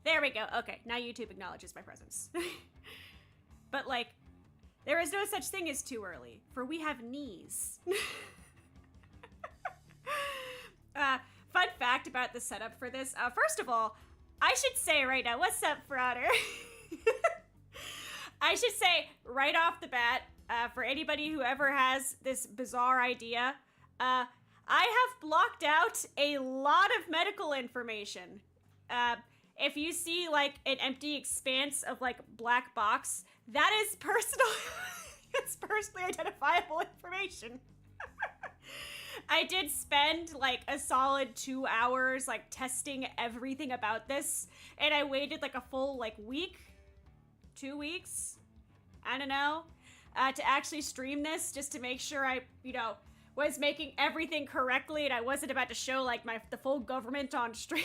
There we go. Okay, now YouTube acknowledges my presence. But, like, there is no such thing as too early, for we have knees. Fun fact about the setup for this. First of all, I should say right now, what's up, Frauder? I should say right off the bat, for anybody who ever has this bizarre idea, I have blocked out a lot of medical information. If you see, like, an empty expanse of, like, black box, that is personal, it's personally identifiable information. I did spend, like, a solid 2 hours, like, testing everything about this, and I waited, like, a full, like, week, 2 weeks, I don't know, to actually stream this, just to make sure I, you know, was making everything correctly, and I wasn't about to show, like, the full government on stream.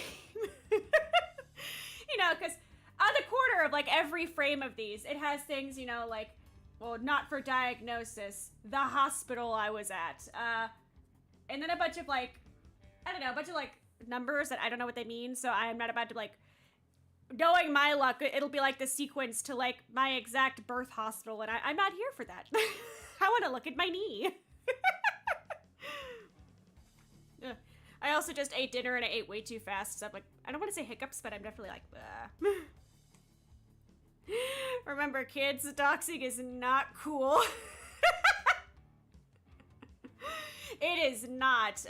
You know, because on the corner of, like, every frame of these, it has things, you know, like, well, not for diagnosis, the hospital I was at, and then a bunch of, like, I don't know, a bunch of, like, numbers that I don't know what they mean, so I'm not about to, like, knowing my luck, it'll be, like, the sequence to, like, my exact birth hospital, and I'm not here for that. I want to look at my knee. I also just ate dinner and I ate way too fast, so I'm like, I don't want to say hiccups, but I'm definitely like, remember, kids, doxing is not cool. It is not.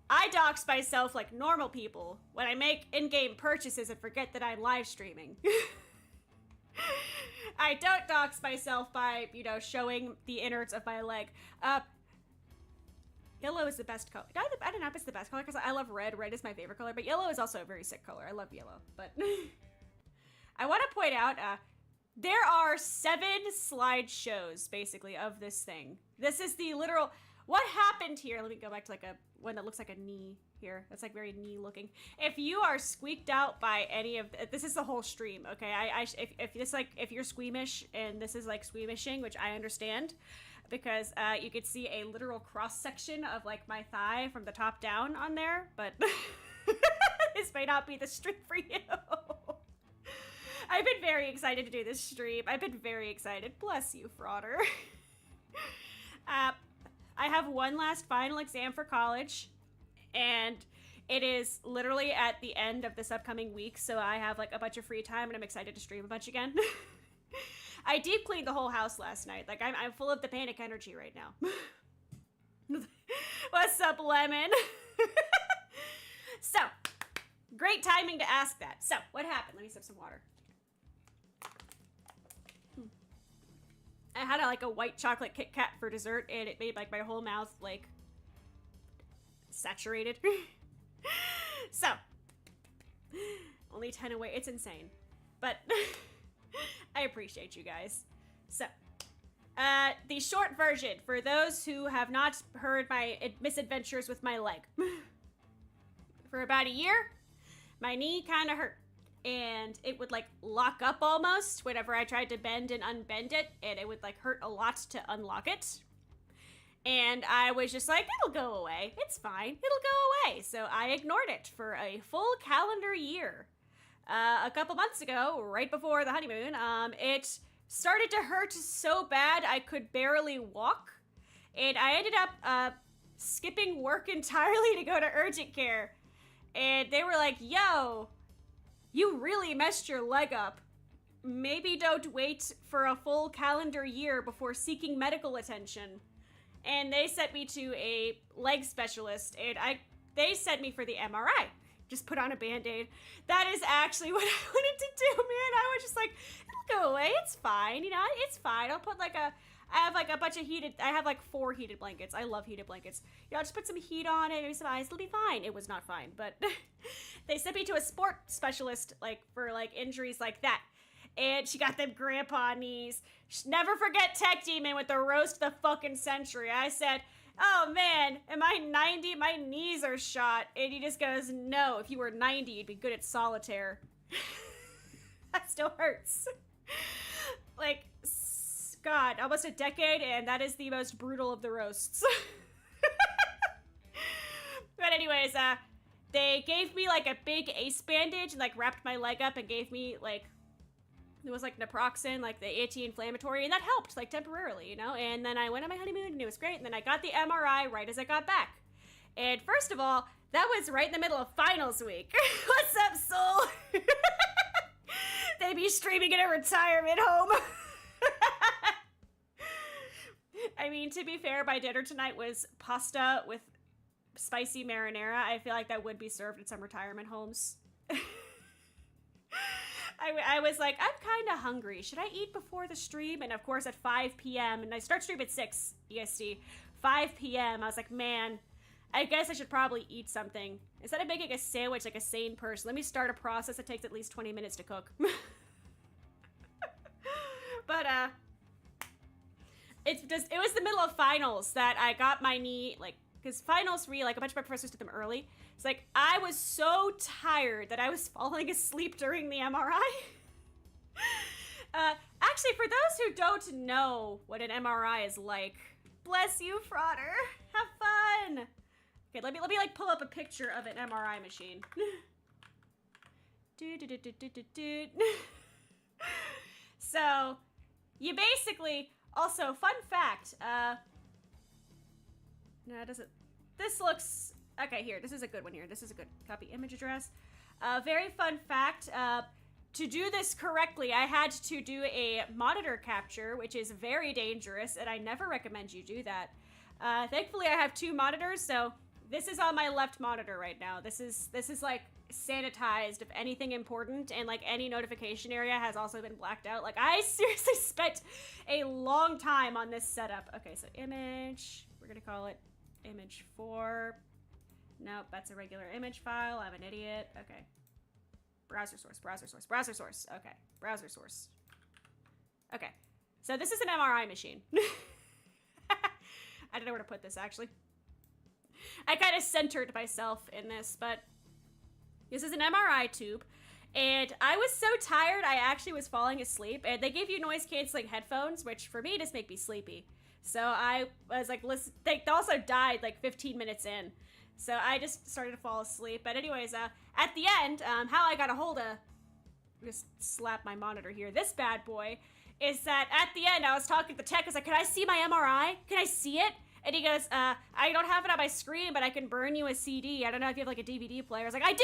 I dox myself like normal people when I make in-game purchases and forget that I'm live streaming. I don't dox myself by, you know, showing the innards of my leg. Yellow is the best color. I don't know if it's the best color because I love red. Red is my favorite color, but yellow is also a very sick color. I love yellow, but I want to point out, there are 7 slideshows basically of this thing. This is the literal, what happened here? Let me go back to like a one that looks like a knee here. That's like very knee looking. If you are squeaked out by any of this is the whole stream, okay? If this like if you're squeamish and this is like squeamishing, which I understand, because you could see a literal cross section of like my thigh from the top down on there, but this may not be the stream for you. I've been very excited to do this stream. I've been very excited. Bless you, Frauder. I have one last final exam for college, and it is literally at the end of this upcoming week, so I have like a bunch of free time, and I'm excited to stream a bunch again. I deep cleaned the whole house last night. Like, I'm full of the panic energy right now. What's up, Lemon? So, great timing to ask that. So, what happened? Let me sip some water. I had like a white chocolate Kit Kat for dessert, and it made like my whole mouth like saturated. So, only 10 away. It's insane, but I appreciate you guys. So, the short version for those who have not heard my misadventures with my leg. For about a year, my knee kind of hurt. And it would like lock up almost whenever I tried to bend and unbend it, and it would like hurt a lot to unlock it. And I was just like, it'll go away. It's fine. It'll go away. So I ignored it for a full calendar year. A couple months ago, right before the honeymoon, it started to hurt so bad I could barely walk. And I ended up skipping work entirely to go to urgent care. And they were like, yo, you really messed your leg up. Maybe don't wait for a full calendar year before seeking medical attention. And they sent me to a leg specialist, and they sent me for the MRI. Just put on a Band-Aid. That is actually what I wanted to do, man. I was just like, it'll go away. It's fine. You know, it's fine. I'll put like I have like a bunch of I have like 4 heated blankets. I love heated blankets. You know, I'll just put some heat on it, maybe some ice. It'll be fine. It was not fine, but they sent me to a sport specialist like for like injuries like that. And she got them grandpa knees. Never forget Tech Demon with the roast of the fucking century. I said, oh man, am I 90? My knees are shot. And he just goes, no, if you were 90, you'd be good at solitaire. That still hurts. Like, God, almost a decade, and that is the most brutal of the roasts. But anyways, they gave me like a big ace bandage and like wrapped my leg up and gave me like, it was like naproxen, like the anti-inflammatory, and that helped like temporarily, you know? And then I went on my honeymoon and it was great. And then I got the MRI right as I got back. And first of all, that was right in the middle of finals week. What's up, soul? They be streaming in a retirement home. I mean, to be fair, my dinner tonight was pasta with spicy marinara. I feel like that would be served at some retirement homes. I was like, I'm kind of hungry. Should I eat before the stream? And of course at 5 p.m. and I start stream at 6 EST. 5 p.m. I was like, man, I guess I should probably eat something. Instead of making a sandwich like a sane person, let me start a process that takes at least 20 minutes to cook. But, it was the middle of finals that I got my knee, like, because finals for me, like, a bunch of my professors did them early. It's like, I was so tired that I was falling asleep during the MRI. Actually, for those who don't know what an MRI is like, bless you, Frauder. Have fun. Okay, let me like pull up a picture of an MRI machine. So, you basically, also, fun fact, no, it doesn't, this looks, okay, here, this is a good one here. This is a good copy image address. Very fun fact, to do this correctly, I had to do a monitor capture, which is very dangerous, and I never recommend you do that. Thankfully, I have 2 monitors, so this is on my left monitor right now. This is like sanitized of anything important, and like any notification area has also been blacked out. Like, I seriously spent a long time on this setup. Okay, so image, we're gonna call it image 4. Nope, that's a regular image file. I'm an idiot. Okay. Browser source, browser source, browser source. Okay, browser source. Okay, so this is an MRI machine. I don't know where to put this, actually. I kind of centered myself in this, but this is an MRI tube, and I was so tired I actually was falling asleep, and they gave you noise-canceling headphones, which for me just make me sleepy. So I was like, listen, they also died like 15 minutes in. So I just started to fall asleep. But anyways, at the end, how I got a hold of, just slap my monitor here, this bad boy, is that at the end I was talking to the tech. I was like, can I see my MRI? Can I see it? And he goes, I don't have it on my screen, but I can burn you a CD. I don't know if you have like a DVD player. I was like, I do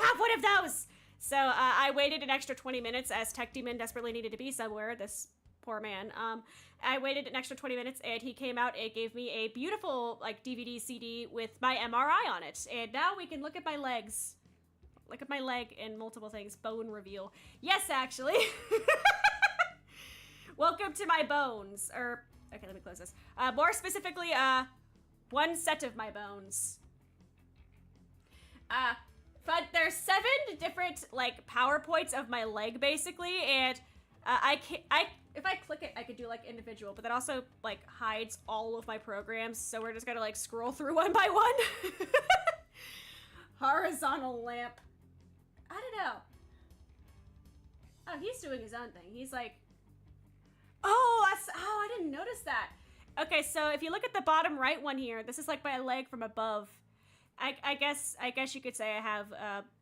have one of those. So I waited an extra 20 minutes as Tech Demon desperately needed to be somewhere, this poor man. I waited an extra 20 minutes and he came out and gave me a beautiful like DVD CD with my MRI on it. And now we can look at my legs. Look at my leg and multiple things. Bone reveal. Yes, actually. Welcome to my bones. Or, okay, let me close this. More specifically, one set of my bones. But there's 7 different like PowerPoints of my leg basically, and if I click it, I could do like individual, but that also like hides all of my programs, so we're just gonna like scroll through one by one. Horizontal lamp. I don't know. Oh, he's doing his own thing. He's like, oh, I didn't notice that. Okay, so if you look at the bottom right one here, this is like my leg from above. I guess you could say I have,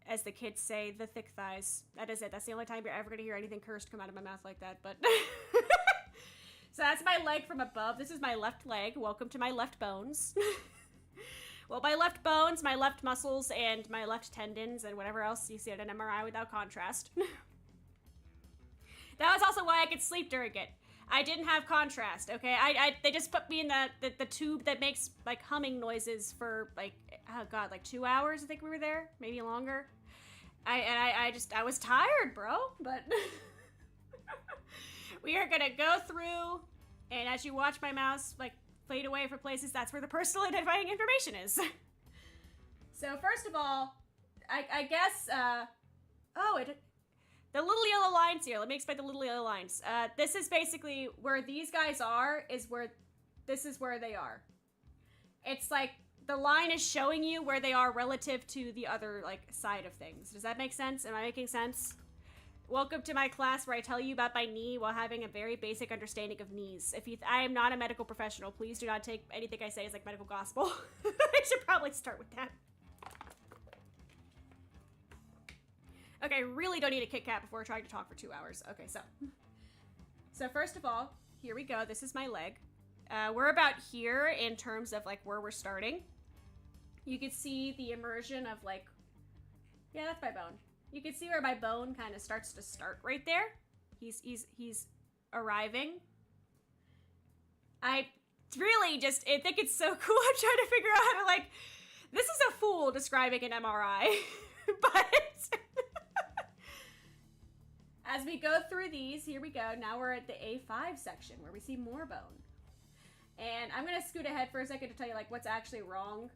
as the kids say, the thick thighs. That is it. That's the only time you're ever going to hear anything cursed come out of my mouth like that, but... So that's my leg from above. This is my left leg. Welcome to my left bones. Well, my left bones, my left muscles, and my left tendons, and whatever else you see at an MRI without contrast. That was also why I could sleep during it. I didn't have contrast, okay? They just put me in the tube that makes, like, humming noises for, like, oh god, like 2 hours, I think we were there? Maybe longer? I was tired, bro, but... We are gonna go through, and as you watch my mouse, like, fade away for places, that's where the personal identifying information is. So, first of all, I guess, the little yellow lines here, let me explain the little yellow lines. This is basically where these guys are, this is where they are. It's like, the line is showing you where they are relative to the other, like, side of things. Does that make sense? Am I making sense? Welcome to my class where I tell you about my knee while having a very basic understanding of knees. I am not a medical professional. Please do not take anything I say as, like, medical gospel. I should probably start with that. Okay, I really don't need a Kit Kat before trying to talk for 2 hours. Okay, so first of all, here we go. This is my leg. We're about here in terms of like where we're starting. You can see the immersion of like, yeah, that's my bone. You can see where my bone kind of starts to start right there. He's arriving. I think it's so cool. I'm trying to figure out how to like, this is a fool describing an MRI, but as we go through these, here we go. Now we're at the A5 section where we see more bone. And I'm gonna scoot ahead for a second to tell you like what's actually wrong.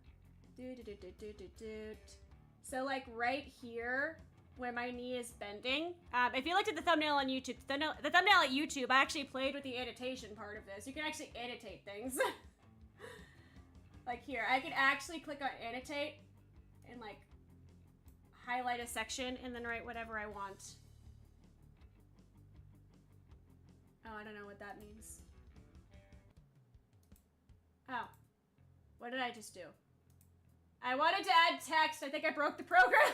So like right here where my knee is bending. If you looked at the thumbnail on YouTube, the thumbnail at YouTube, I actually played with the annotation part of this. You can actually annotate things. Like here, I could actually click on annotate and like highlight a section and then write whatever I want. Oh, I don't know what that means. Oh, what did I just do? I wanted to add text. I think I broke the program.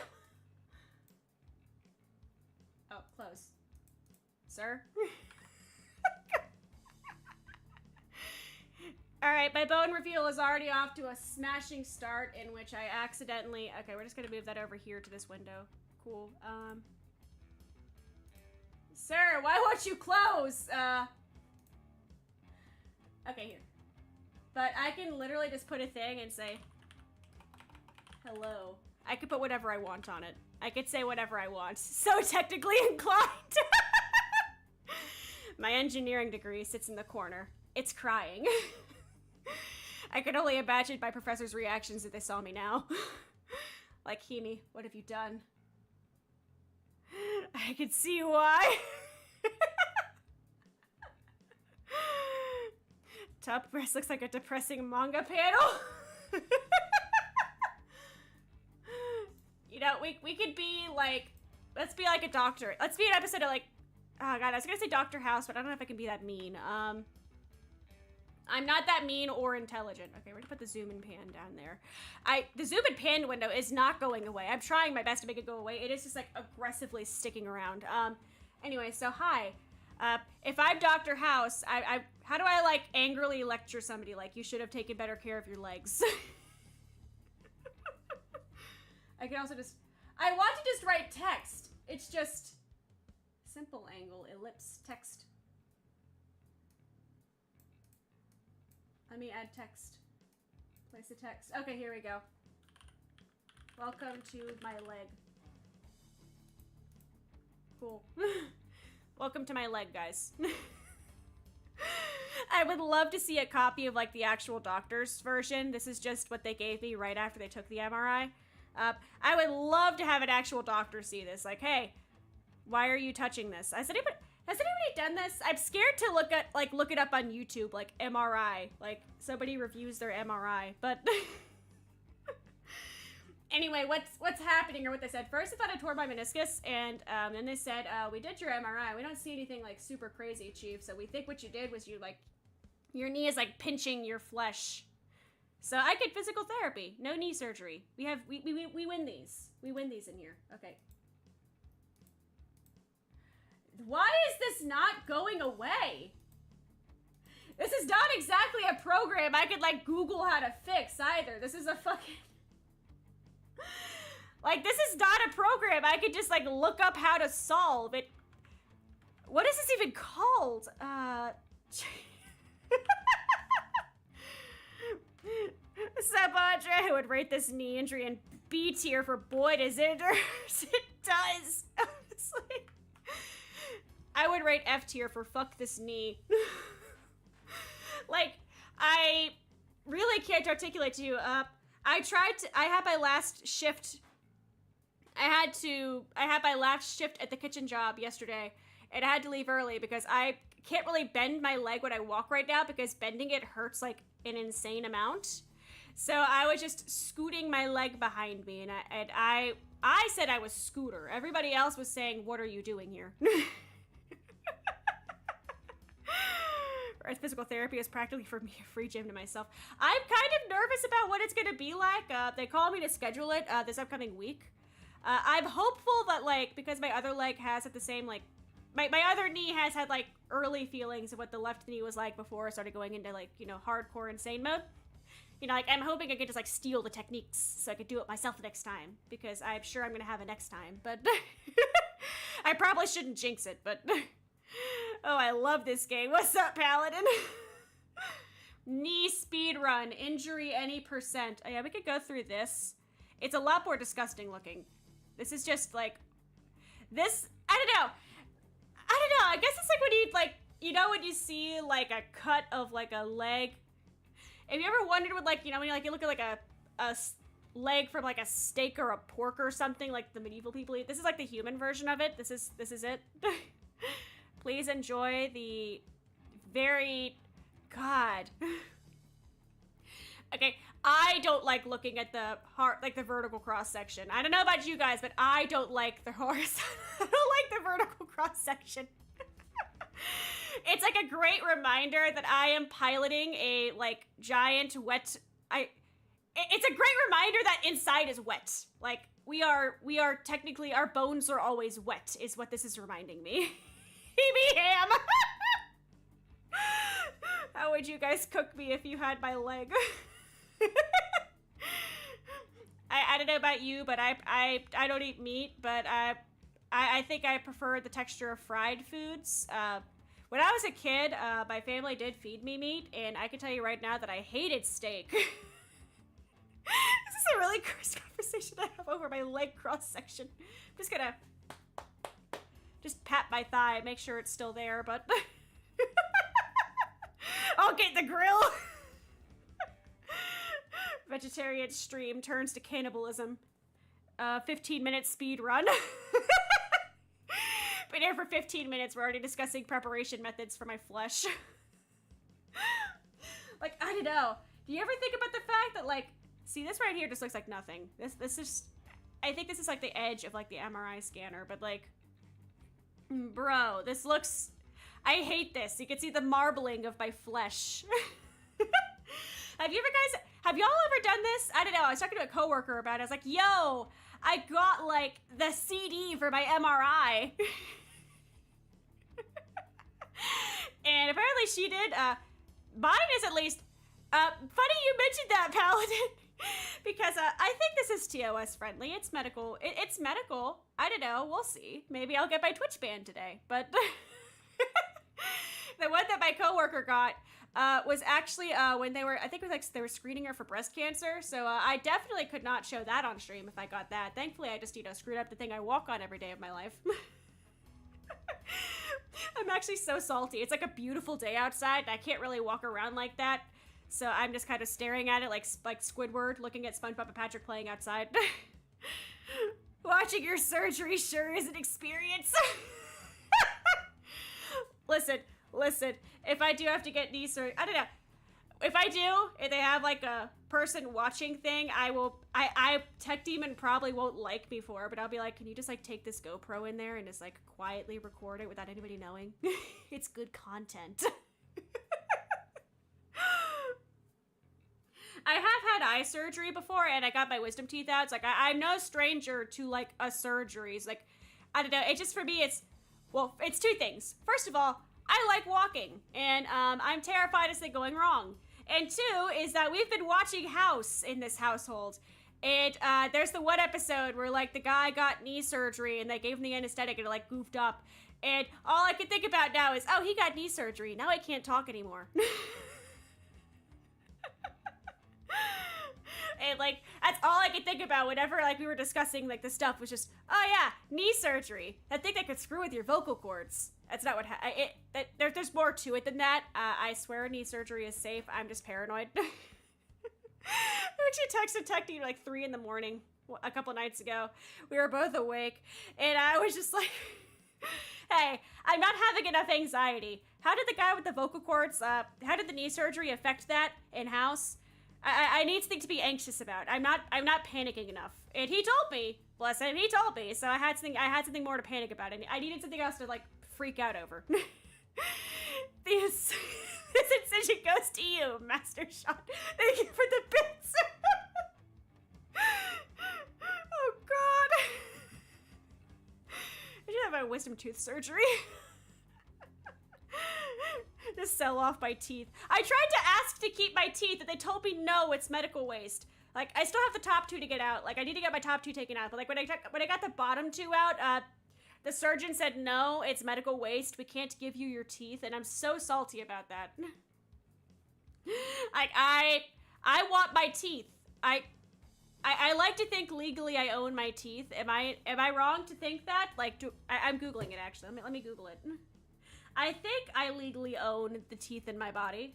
Oh, close. Sir? Alright, my bone reveal is already off to a smashing start in which I accidentally... Okay, we're just gonna move that over here to this window. Cool. Sir, why won't you close? Okay, here. But I can literally just put a thing and say... Hello. I could put whatever I want on it. I could say whatever I want. So technically inclined. My engineering degree sits in the corner. It's crying. I can only imagine my professor's reactions if they saw me now. Like, Himi, what have you done? I can see why. Top breast looks like a depressing manga panel. You know, we could be like, let's be like a doctor. Let's be an episode of like, oh god, I was gonna say Dr. House, but I don't know if I can be that mean. I'm not that mean or intelligent. Okay, we're gonna put the zoom and pan down there. The zoom and pan window is not going away. I'm trying my best to make it go away. It is just like aggressively sticking around. Anyway, so hi. If I'm Dr. House, how do I like angrily lecture somebody like you should have taken better care of your legs? I can also just, I want to just write text. It's just simple angle, ellipse, text. Let me add text. Place a text. Okay, here we go. Welcome to my leg. Cool. Welcome to my leg, guys. I would love to see a copy of like the actual doctor's version. This is just what they gave me right after they took the MRI. I would love to have an actual doctor see this. Like, hey, why are you touching this? Has anybody done this? I'm scared to look it up on YouTube, like MRI, like somebody reviews their MRI. But anyway, what's happening or what they said. First, I thought I tore my meniscus, and then they said, we did your MRI. We don't see anything like super crazy, Chief. So we think what you did was your knee is like pinching your flesh. So I get physical therapy, no knee surgery. We win these. We win these in here. Okay. Why is this not going away? This is not exactly a program I could like Google how to fix either. This is a fucking... Like, this is not a program I could just like look up how to solve it. What is this even called? Sub-Andre, I would rate this knee injury in B tier for boy does it hurt. It does. Honestly. I would rate F tier for fuck this knee. Like, I really can't articulate to you. I had my last shift. I had my last shift at the kitchen job yesterday, and I had to leave early because I can't really bend my leg when I walk right now because bending it hurts like an insane amount. So I was just scooting my leg behind me, and I said I was Scooter. Everybody else was saying, "What are you doing here?" Physical therapy is practically for me a free gym to myself. I'm kind of nervous about what it's gonna be like. They called me to schedule it this upcoming week. I'm hopeful that, like, because my other leg has at the same, like, my other knee has had, like, early feelings of what the left knee was like before I started going into, like, you know, hardcore insane mode. You know, like, I'm hoping I could just, like, steal the techniques so I could do it myself the next time, because I'm sure I'm gonna have a next time, but I probably shouldn't jinx it, but oh, I love this game. What's up, Paladin? Knee speed run, injury any %. Oh, yeah, we could go through this. It's a lot more disgusting looking. This is just, like, this, I don't know, I guess it's like when you, like, you know when you see, like, a cut of, like, a leg. Have you ever wondered what, like, you know, when you, like, you look at, like, a leg from, like, a steak or a pork or something, like the medieval people eat? This is, like, the human version of it. This is it. Please enjoy the very, God. Okay, I don't like looking at the like the vertical cross section. I don't know about you guys, but I don't like the horizontal. I don't like the vertical cross section. It's like a great reminder that I am piloting a, like, giant wet, it's a great reminder that inside is wet. Like, we are technically, our bones are always wet, is what this is reminding me. Hebe ham! How would you guys cook me if you had my leg? I don't know about you, but I don't eat meat, but I think I prefer the texture of fried foods. When I was a kid, my family did feed me meat, and I can tell you right now that I hated steak. This is a really gross conversation I have over my leg cross section. I'm just gonna pat my thigh, make sure it's still there, but I'll get the grill. Vegetarian stream turns to cannibalism. 15-minute speed run. Been here for 15 minutes. We're already discussing preparation methods for my flesh. Like, I don't know. Do you ever think about the fact that, like, see, this right here just looks like nothing. This is, I think this is like the edge of, like, the MRI scanner, but, like, bro, this looks, I hate this. You can see the marbling of my flesh. Have y'all ever done this? I don't know. I was talking to a coworker about it. I was like, yo, I got, like, the CD for my MRI. And apparently she did. Mine is at least, funny you mentioned that, Paladin. Because I think this is TOS friendly. It's medical. It's medical. I don't know. We'll see. Maybe I'll get my Twitch banned today. But the one that my coworker got was actually when they were, I think it was like they were screening her for breast cancer. So I definitely could not show that on stream if I got that. Thankfully, I just, you know, screwed up the thing I walk on every day of my life. I'm actually so salty. It's like a beautiful day outside, and I can't really walk around like that. So I'm just kind of staring at it like Squidward, looking at SpongeBob and Patrick playing outside. Watching your surgery sure is an experience. Listen, if I do have to get knee surgery, I don't know. If I do, if they have like a person watching thing, I Tech Demon probably won't like me for it, but I'll be like, can you just like take this GoPro in there and just like quietly record it without anybody knowing? It's good content. I have had eye surgery before, and I got my wisdom teeth out. It's like, I'm no stranger to like a surgeries. Like, I don't know. It's just, for me, it's two things. First of all, I like walking, and I'm terrified of something going wrong. And two is that we've been watching House in this household. And there's the one episode where, like, the guy got knee surgery and they gave him the anesthetic and it, like, goofed up. And all I can think about now is, oh, he got knee surgery. Now I can't talk anymore. And, like, that's all I could think about whenever, like, we were discussing, like, the stuff was just, oh, yeah, knee surgery. I think that could screw with your vocal cords. That's not what there's more to it than that. I swear knee surgery is safe. I'm just paranoid. I actually texted Tech Team like 3 in the morning a couple nights ago. We were both awake, and I was just like, hey, I'm not having enough anxiety. How did the guy with the vocal cords, how did the knee surgery affect that in-house? I need something to be anxious about. I'm not panicking enough. And he told me, bless him, he told me, so I had something more to panic about, and I needed something else to, like, freak out over. This incision goes to you, Master Shot. Thank you for the bits. Oh, God. my wisdom tooth surgery. Just sell off my teeth. I tried to ask to keep my teeth, and they told me no, it's medical waste. Like, I still have the top two to get out. Like, I need to get my top two taken out. But like, when I got the bottom two out, the surgeon said no, it's medical waste. We can't give you your teeth, and I'm so salty about that. I want my teeth. I like to think legally I own my teeth. Am I wrong to think that? Like, I'm Googling it, actually. Let me Google it. I think I legally own the teeth in my body.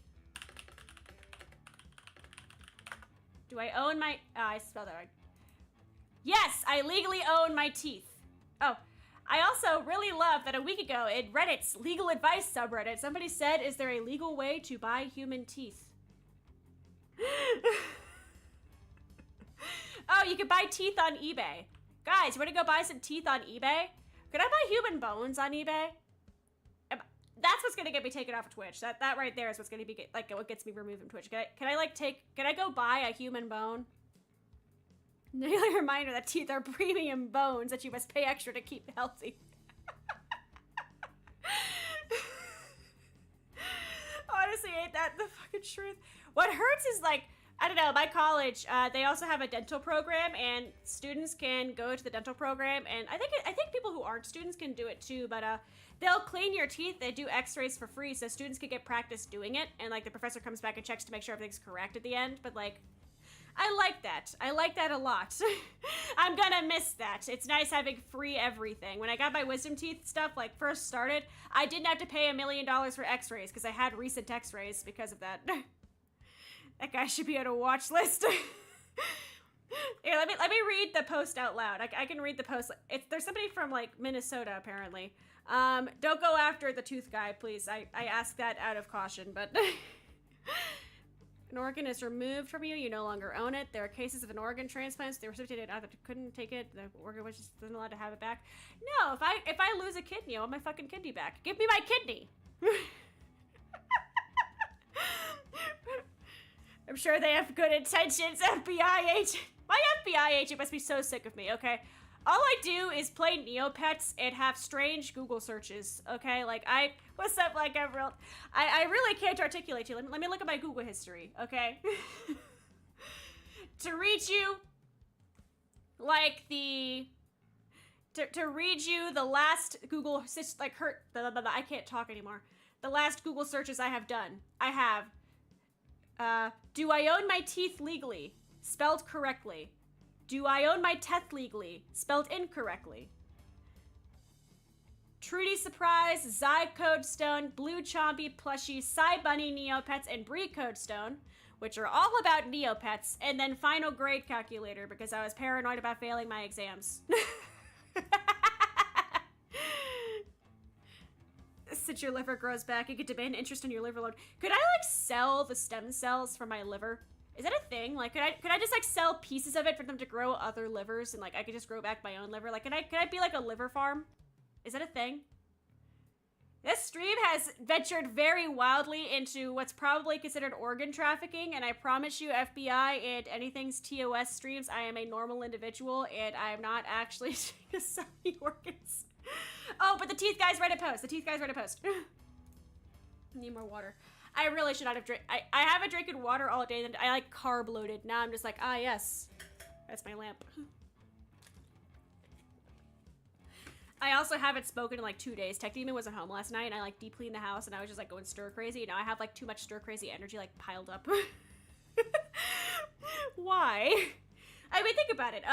Do I own my... I spelled that right. Yes, I legally own my teeth. Oh, I also really love that a week ago in Reddit's legal advice subreddit, somebody said, is there a legal way to buy human teeth? Oh, you can buy teeth on eBay. Guys, you want to go buy some teeth on eBay? Could I buy human bones on eBay? That's what's gonna get me taken off of Twitch. That right there is what's gonna be like what gets me removed from Twitch. Can I go buy a human bone? Daily reminder that teeth are premium bones that you must pay extra to keep healthy. Honestly, ain't that the fucking truth? What hurts is like, I don't know, my college, they also have a dental program, and students can go to the dental program, and I think people who aren't students can do it too, but they'll clean your teeth, they do x-rays for free, so students can get practice doing it, and like the professor comes back and checks to make sure everything's correct at the end, but like, I like that. I like that a lot. I'm gonna miss that. It's nice having free everything. When I got my wisdom teeth stuff, like, first started, I didn't have to pay $1 million for x-rays, because I had recent x-rays because of that. That guy should be on a watch list. Here, let me read the post out loud. I can read the post. There's somebody from, like, Minnesota, apparently. Don't go after the tooth guy, please. I ask that out of caution, but... An organ is removed from you, you no longer own it. There are cases of an organ transplant, so the recipient either couldn't take it, the organ was just not allowed to have it back. No, if I lose a kidney, I want my fucking kidney back. Give me my kidney! I'm sure they have good intentions, FBI agent. My FBI agent must be so sick of me, okay? All I do is play Neopets and have strange Google searches, okay? Like, what's up, like, I really can't articulate to you. Let me look at my Google history, okay? To read you, like, to read you the last Google, like, I can't talk anymore. The last Google searches I have done. I have, do I own my teeth legally? Spelled correctly. Do I own my teeth legally? Spelled incorrectly. Trudy Surprise, Zy Codestone, Blue Chompy, Plushie, Psy Bunny Neopets, and Brie Codestone, which are all about Neopets, and then Final Grade Calculator, because I was paranoid about failing my exams. Since your liver grows back, you get demand interest in your liver load. Could I, like, sell the stem cells from my liver? Is that a thing? Like, could I just, like, sell pieces of it for them to grow other livers, and, like, I could just grow back my own liver? Like, could I be, like, a liver farm? Is that a thing? This stream has ventured very wildly into what's probably considered organ trafficking, and I promise you, FBI and anything's TOS streams, I am a normal individual, and I am not actually selling organs. Oh, but the teeth guys read a post. The teeth guys read a post. Need more water. I really should not have drank. I haven't drinking water all day, and I, like, carb loaded. Now I'm just like, ah, yes. That's my lamp. I also haven't spoken in, like, 2 days. Tech Demon wasn't home last night, and I, like, deep cleaned the house, and I was just, like, going stir-crazy. Now I have, like, too much stir-crazy energy, like, piled up. Why? I mean, think about it.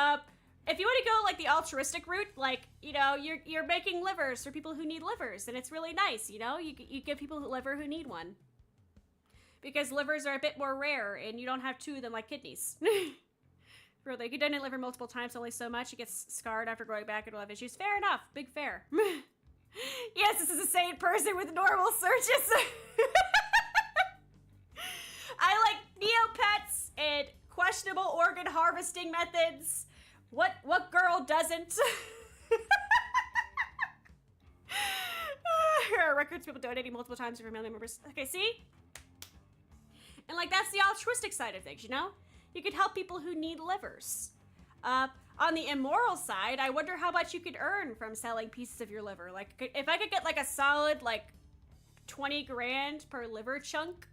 If you want to go, like, the altruistic route, like, you know, you're making livers for people who need livers, and it's really nice, you know? You give people a liver who need one. Because livers are a bit more rare, and you don't have two of them like kidneys. Really, you can donate liver multiple times, only so much. It gets scarred after growing back and will have issues. Fair enough. Big fair. Yes, this is a sane person with normal searches. I like Neopets and questionable organ harvesting methods. What girl doesn't? Here are records people donating multiple times for family members. Okay, see? And, like, that's the altruistic side of things, you know? You could help people who need livers. on the immoral side, I wonder how much you could earn from selling pieces of your liver. Like, if I could get like a solid like 20 grand per liver chunk,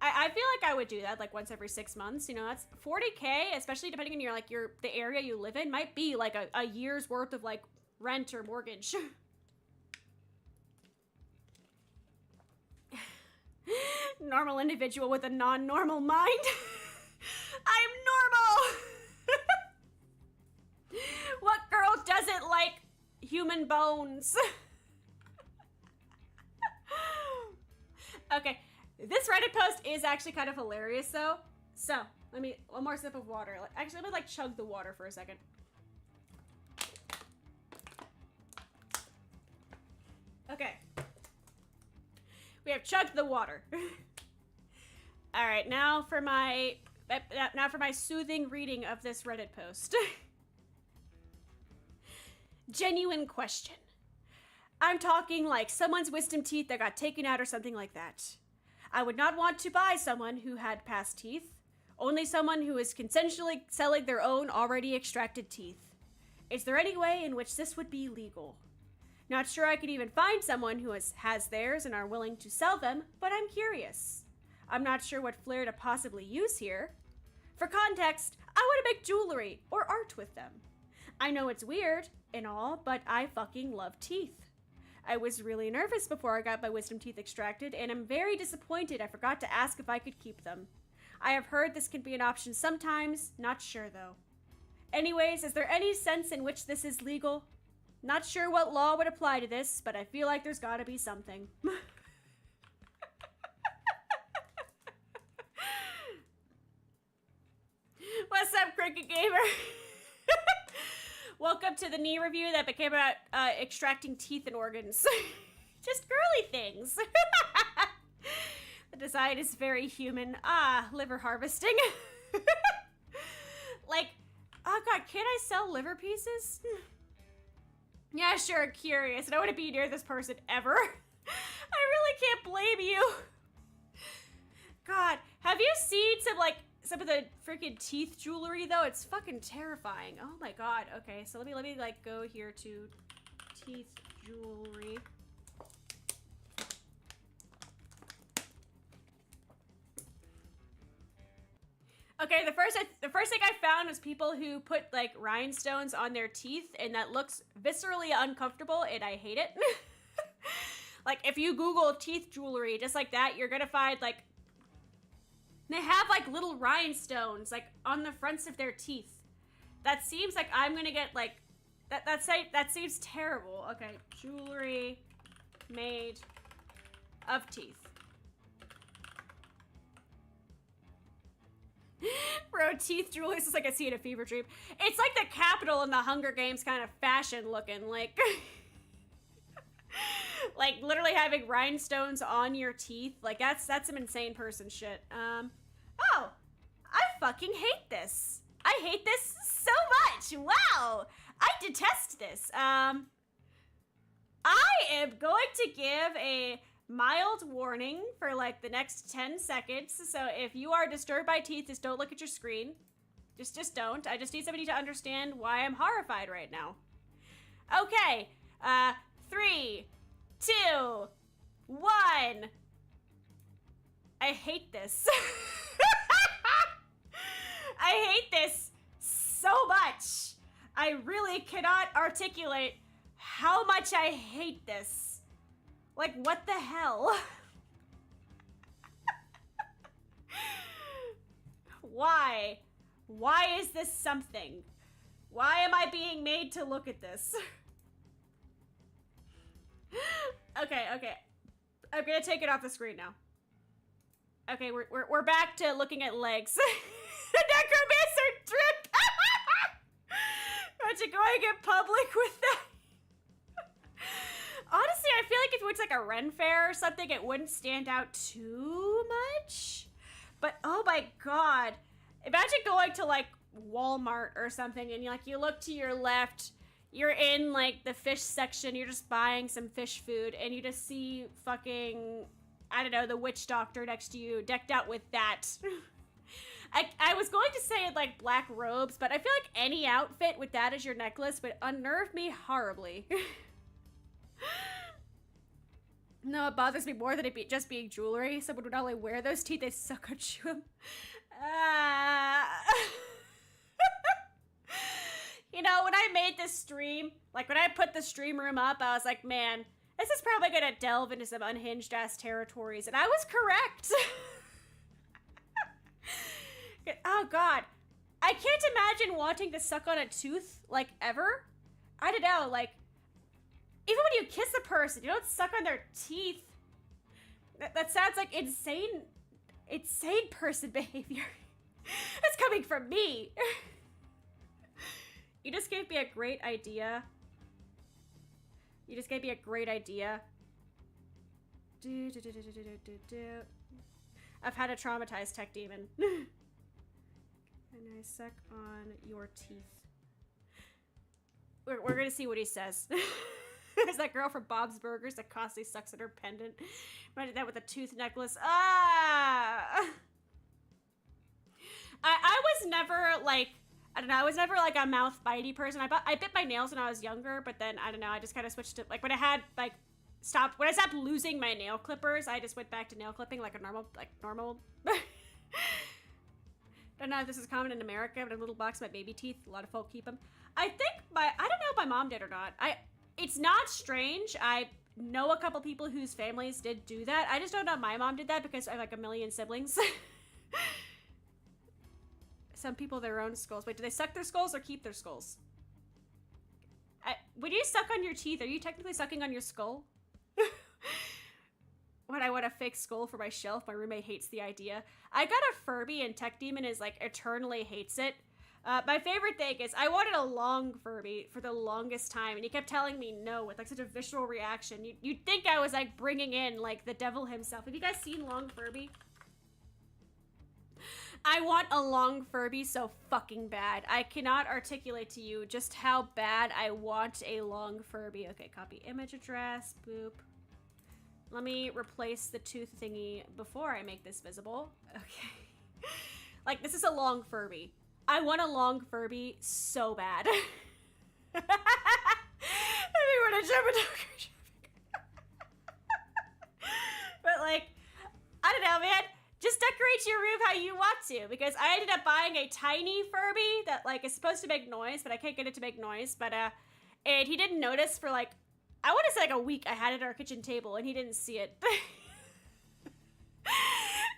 I feel like I would do that like once every 6 months. You know, that's 40K, especially depending on the area you live in, might be like a year's worth of like rent or mortgage. Normal individual with a non-normal mind. I'm normal. What girl doesn't like human bones? Okay, this Reddit post is actually kind of hilarious though. So, one more sip of water. Actually, let me like chug the water for a second. Okay. We have chugged the water. All right, now for my soothing reading of this Reddit post. Genuine question. I'm talking like someone's wisdom teeth that got taken out or something like that. I would not want to buy someone who had past teeth. Only someone who is consensually selling their own already extracted teeth. Is there any way in which this would be legal? Not sure I could even find someone who has theirs and are willing to sell them, but I'm curious. I'm not sure what flair to possibly use here. For context, I want to make jewelry or art with them. I know it's weird and all, but I fucking love teeth. I was really nervous before I got my wisdom teeth extracted, and I'm very disappointed I forgot to ask if I could keep them. I have heard this can be an option sometimes, not sure though. Anyways, is there any sense in which this is legal? Not sure what law would apply to this, but I feel like there's gotta be something. What's up, Cricket Gamer? Welcome to the knee review that became about extracting teeth and organs. Just girly things. The design is very human. Liver harvesting. Like, oh god, can I sell liver pieces? Yeah, sure, curious. I don't want to be near this person ever. I really can't blame you. God, have you seen some of the freaking teeth jewelry though? It's fucking terrifying. Oh my god. Okay, so let me like go here to teeth jewelry. Okay, the first thing I found was people who put like rhinestones on their teeth, and that looks viscerally uncomfortable, and I hate it. Like, if you Google teeth jewelry just like that, you're gonna find like they have like little rhinestones like on the fronts of their teeth. That seems like I'm gonna get like that seems terrible. Okay, jewelry made of teeth. Bro, teeth jewelry is like I see it in a fever dream. It's like the Capitol in the Hunger Games kind of fashion looking, like like literally having rhinestones on your teeth. Like that's some insane person shit. Oh, I fucking hate this. I hate this so much. Wow, I detest this. I am going to give a mild warning for like the next 10 seconds. So if you are disturbed by teeth, just don't look at your screen. Just don't. I just need somebody to understand why I'm horrified right now. Okay. 3, 2, 1. I hate this. I hate this so much. I really cannot articulate how much I hate this. Like, what the hell? Why? Why is this something? Why am I being made to look at this? Okay. I'm gonna take it off the screen now. Okay, we're back to looking at legs. The necromancer trick! Aren't you going in public with that? Honestly, I feel like if it was like a Ren fair or something, it wouldn't stand out too much. But oh my god. Imagine going to like Walmart or something and you look to your left, you're in like the fish section, you're just buying some fish food, and you just see fucking, I don't know, the witch doctor next to you decked out with that. I was going to say like black robes, but I feel like any outfit with that as your necklace would unnerve me horribly. No, it bothers me more than it just being jewelry. Someone would not only wear those teeth, they suck or chew them. You know, when I made this stream, like when I put the stream room up, I was like, man, this is probably gonna delve into some unhinged ass territories, and I was correct. Oh god, I can't imagine wanting to suck on a tooth, like, ever. I don't know, like, even when you kiss a person, you don't suck on their teeth. That sounds like insane person behavior. That's coming from me. You just gave me a great idea. You just gave me a great idea. I've had a traumatized tech demon. And I suck on your teeth. We're gonna see what he says. There's that girl from Bob's Burgers that constantly sucks at her pendant. Imagine that with a tooth necklace. Ah! I was never like, I don't know, I was never like a mouth bitey person. I bit my nails when I was younger, but then I don't know, I just kind of switched to, like, when I had like when I stopped losing my nail clippers, I just went back to nail clipping like a normal. I don't know if this is common in America, but a little box of my baby teeth. A lot of folk keep them. I think I don't know if my mom did or not. It's not strange. I know a couple people whose families did do that. I just don't know if my mom did that because I have like a million siblings. Some people their own skulls. Wait, do they suck their skulls or keep their skulls? When you suck on your teeth, are you technically sucking on your skull? When I want a fake skull for my shelf, my roommate hates the idea. I got a Furby and Tech Demon is like eternally hates it. My favorite thing is I wanted a long Furby for the longest time, and he kept telling me no with like such a visceral reaction. You'd think I was like bringing in like the devil himself. Have you guys seen Long Furby? I want a long Furby so fucking bad. I cannot articulate to you just how bad I want a long Furby. Okay, copy image address, boop. Let me replace the tooth thingy before I make this visible. Okay. Like, this is a long Furby. I want a long Furby so bad. I mean, when I jump into traffic. But, like, I don't know, man. Just decorate your room how you want to. Because I ended up buying a tiny Furby that, like, is supposed to make noise, but I can't get it to make noise. But, and he didn't notice for, like, I want to say like a week. I had it at our kitchen table and he didn't see it.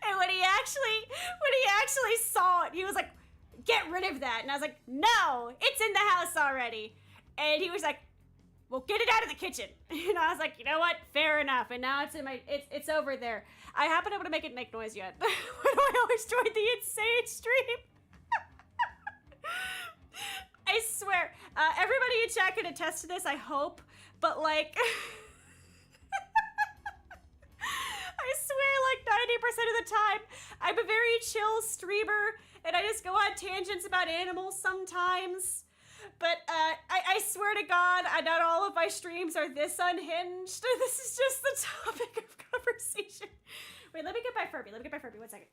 And when he actually saw it, he was like, get rid of that. And I was like, no, it's in the house already. And he was like, well, get it out of the kitchen. And I was like, you know what? Fair enough. And now it's in my, it's over there. I haven't been able to make it make noise yet. When do I always join the insane stream? I swear, everybody in chat can attest to this, I hope. But like, I swear like 90% of the time, I'm a very chill streamer and I just go on tangents about animals sometimes. But I swear to God, not all of my streams are this unhinged. This is just the topic of conversation. Wait, let me get my Furby. 1 second.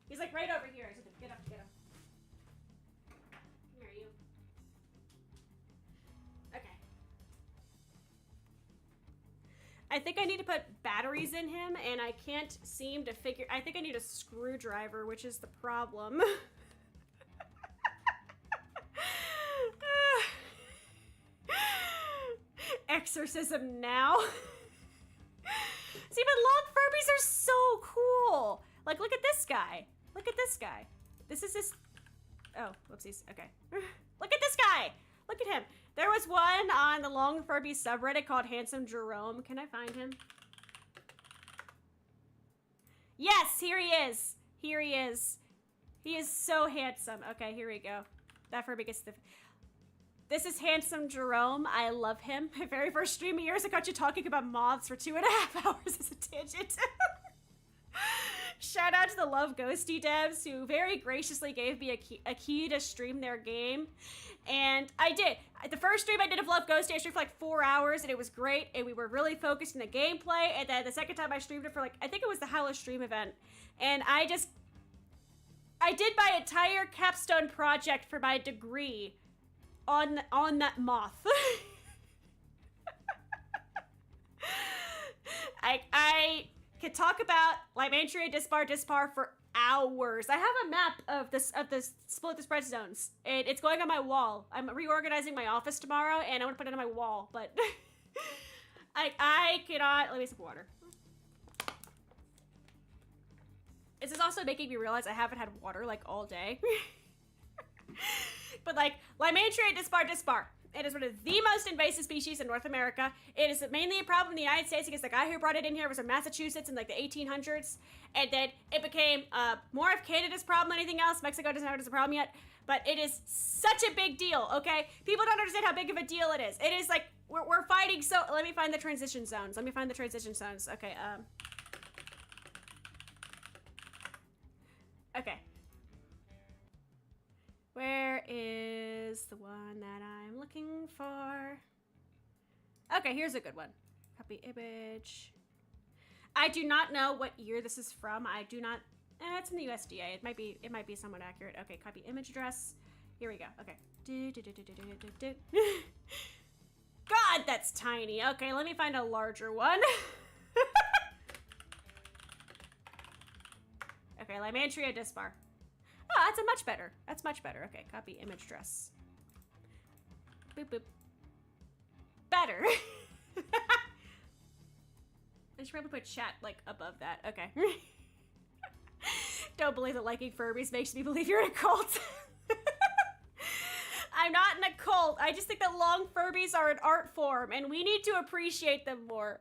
He's like right over here. Get up. Where are you? Okay. I think I need to put batteries in him, and I can't seem to figure... I think I need a screwdriver, which is the problem. Exorcism now. See, but long Furbies are so cool. Like, look at this guy. This is this... Oh, whoopsies. Okay. Look at this guy. Look at him. There was one on the Long Furby subreddit called Handsome Jerome. Can I find him? Yes, here he is. He is so handsome. Okay, here we go. That Furby gets the... This is Handsome Jerome. I love him. My very first stream of yours, I got you talking about moths for 2.5 hours as a tangent. Shout out to the Love Ghosty devs who very graciously gave me a key to stream their game. And I did. The first stream I did of Love Ghosty, I streamed for like 4 hours and it was great. And we were really focused in the gameplay. And then the second time I streamed it for like, I think it was the Hellish Stream event. And I I did my entire capstone project for my degree on that moth. I could talk about Lymantria dispar for hours. I have a map of the split the spread zones. It's going on my wall. I'm reorganizing my office tomorrow, and I want to put it on my wall, but I cannot. Let me sip water. This is also making me realize I haven't had water like all day. But like Lymantria dispar. It is one of the most invasive species in North America. It is mainly a problem in the United States because the guy who brought it in here was from Massachusetts in like the 1800s. And then it became more of Canada's problem than anything else. Mexico doesn't have it as a problem yet. But it is such a big deal, okay? People don't understand how big of a deal it is. It is like, we're fighting so... Let me find the transition zones. Okay, Okay. Where is the one that I'm looking for? Okay, here's a good one. Copy image. I do not know what year this is from. I do not. It's in the USDA. It might be somewhat accurate. Okay, copy image address. Here we go. Okay. God, that's tiny. Okay, let me find a larger one. Okay, Lymantria dispar. Oh, that's much better. That's much better. Okay, copy image address. Boop, boop. Better. I should probably put chat, like, above that. Okay. Don't believe that liking Furbies makes me believe you're in a cult. I'm not in a cult. I just think that long Furbies are an art form, and we need to appreciate them more.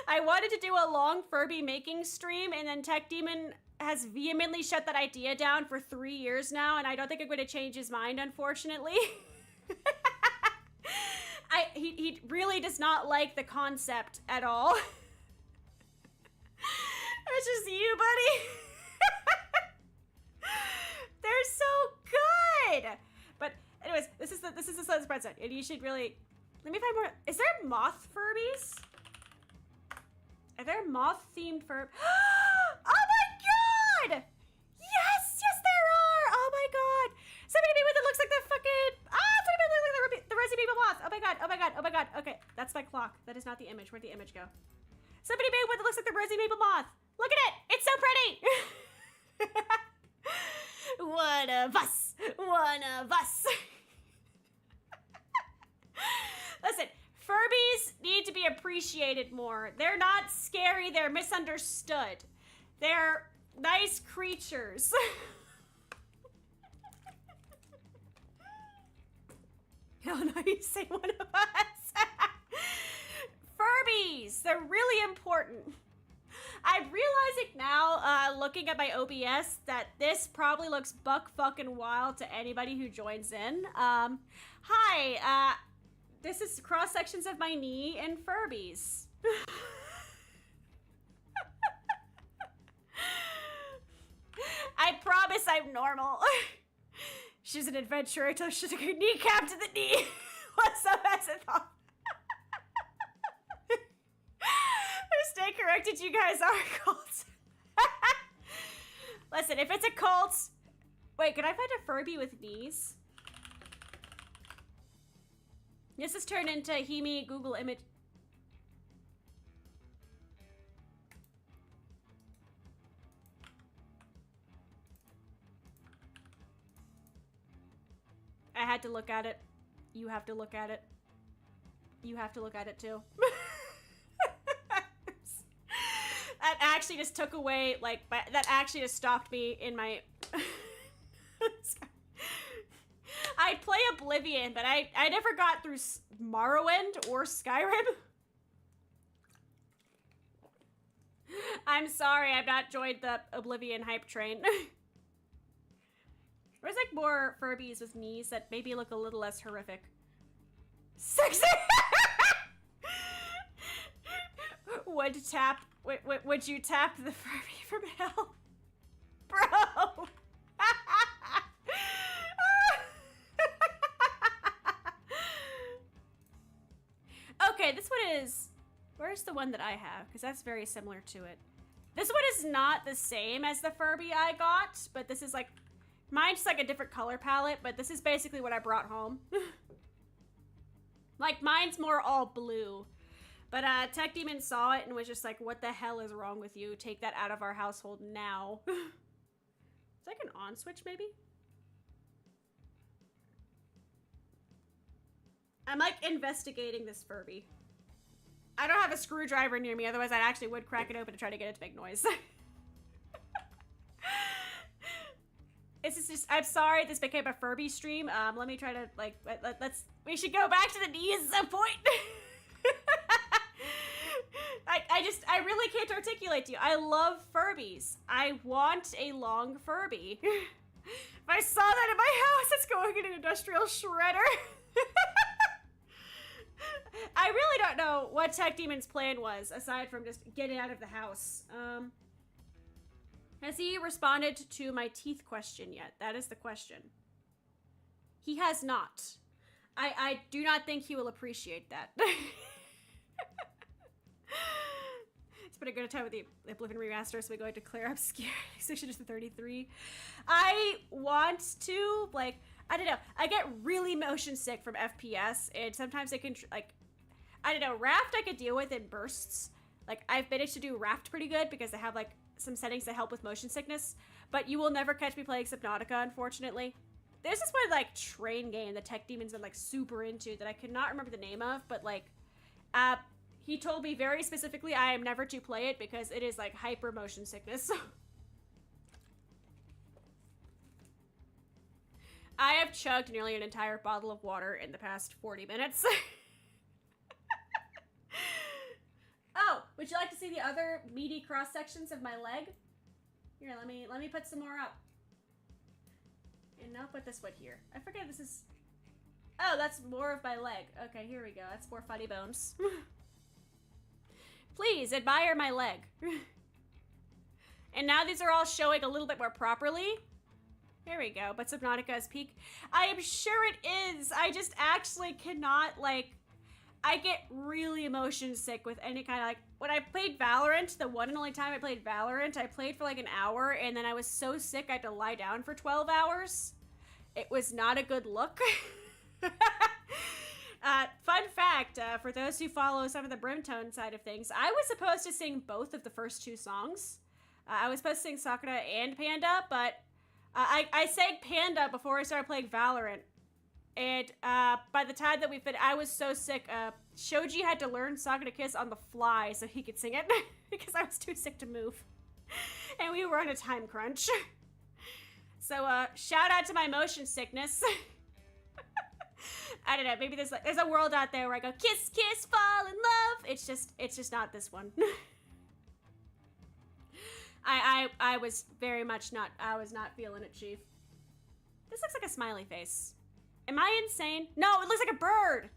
I wanted to do a long Furby making stream, and then Tech Demon has vehemently shut that idea down for 3 years now, and I don't think I'm going to change his mind, unfortunately. He really does not like the concept at all. It's just you, buddy. They're so good. But anyways, this is the Sled Spread Zone, and you should really... Let me find more... Is there moth Furbies? Are there moth-themed Furbies? Oh my god! Yes, there are! Oh my god! Somebody made one that looks like the fucking... somebody made one like the Resident Evil moth! Oh my god. Okay, that's my clock. That is not the image. Where'd the image go? Somebody made one that looks like the Resident Evil moth! Look at it! It's so pretty! One of us! One of us! Listen, Furbies need to be appreciated more. They're not scary, they're misunderstood. They're nice creatures. Oh no, you say one of us. Furbies, they're really important. I'm realizing now, looking at my OBS, that this probably looks buck fucking wild to anybody who joins in. Hi, this is cross sections of my knee and Furbies. I promise I'm normal. She's an adventurer until she took her kneecap to the knee. What's up, Esethon? Stay corrected, you guys are cults. Listen, if it's a cult... Wait, can I find a Furby with knees? This has turned into Himi Google image... I had to look at it. You have to look at it. You have to look at it too. That actually just took away, like, that actually just stopped me in my... I'd play Oblivion, but I never got through Morrowind or Skyrim. I'm sorry, I've not joined the Oblivion hype train. There's like more Furbies with knees that maybe look a little less horrific. Sexy! Would you tap the Furby from hell? Bro! Okay, this one is... Where's the one that I have? Because that's very similar to it. This one is not the same as the Furby I got, but this is like Mine's like a different color palette, but this is basically what I brought home. Like, mine's more all blue. But Tech Demon saw it and was just like, what the hell is wrong with you? Take that out of our household now. It's like an on switch, maybe? I'm like investigating this Furby. I don't have a screwdriver near me, otherwise I actually would crack it open to try to get it to make noise. It's just, I'm sorry this became a Furby stream. Let me try to, like, we should go back to the knees at some point. I really can't articulate to you. I love Furbies. I want a long Furby. If I saw that in my house, it's going in an industrial shredder. I really don't know what Tech Demon's plan was, aside from just getting out of the house. Has he responded to my teeth question yet? That is the question. He has not. I do not think he will appreciate that. It's been a good time with the Oblivion remaster, so we go into Claire Obscure Section 33. I want to, like, I don't know. I get really motion sick from FPS, and sometimes it can, like, I don't know. Raft I could deal with in bursts. Like, I've managed to do Raft pretty good because I have, like, some settings that help with motion sickness. But you will never catch me playing Subnautica, unfortunately. There's this one, like, train game that Tech Demon's been, like, super into that I cannot remember the name of, but, like, he told me very specifically I am never to play it because it is, like, hyper motion sickness. I have chugged nearly an entire bottle of water in the past 40 minutes. Oh, would you like to see the other meaty cross sections of my leg? Here, let me put some more up. And I'll put this one here. I forget this is... Oh, that's more of my leg. Okay, here we go. That's more funny bones. Please, admire my leg. And now these are all showing a little bit more properly. There we go, but Subnautica is peak. I am sure it is. I just actually cannot, like... I get really motion sick with any kind of, like, when I played Valorant, the one and only time I played Valorant, I played for like an hour, and then I was so sick I had to lie down for 12 hours. It was not a good look. Fun fact, for those who follow some of the BRIMTONE side of things, I was supposed to sing both of the first two songs. I was supposed to sing Sakura and Panda, but I sang Panda before I started playing Valorant. And by the time that we finished, I was so sick. Shoji had to learn Sakura Kiss on the fly so he could sing it because I was too sick to move. And we were on a time crunch. So shout out to my motion sickness. I don't know, maybe there's a world out there where I go kiss, kiss, fall in love. It's just not this one. I was very much not, I was not feeling it, Chief. This looks like a smiley face. Am I insane? No, it looks like a bird.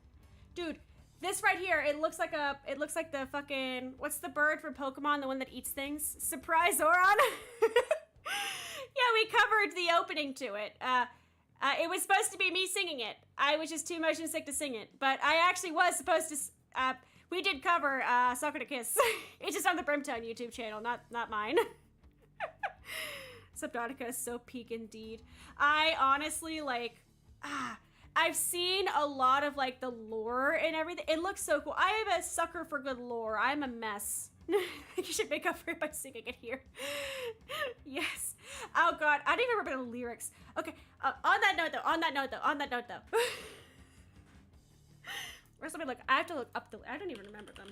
Dude, this right here, it looks like the fucking, what's the bird from Pokemon, the one that eats things? Surprise Oron? Yeah, we covered the opening to it. It was supposed to be me singing it. I was just too motion sick to sing it. But I actually was supposed to, we did cover Sakura Kiss. It's just on the BRIMTONE YouTube channel, not mine. Subnautica is so peak indeed. I honestly, like, I've seen a lot of, like, the lore and everything. It looks so cool. I am a sucker for good lore. I'm a mess. You should make up for it by singing it here. Yes. Oh, God. I don't even remember the lyrics. Okay. On that note, though. Where's somebody look? I have to look up I don't even remember them.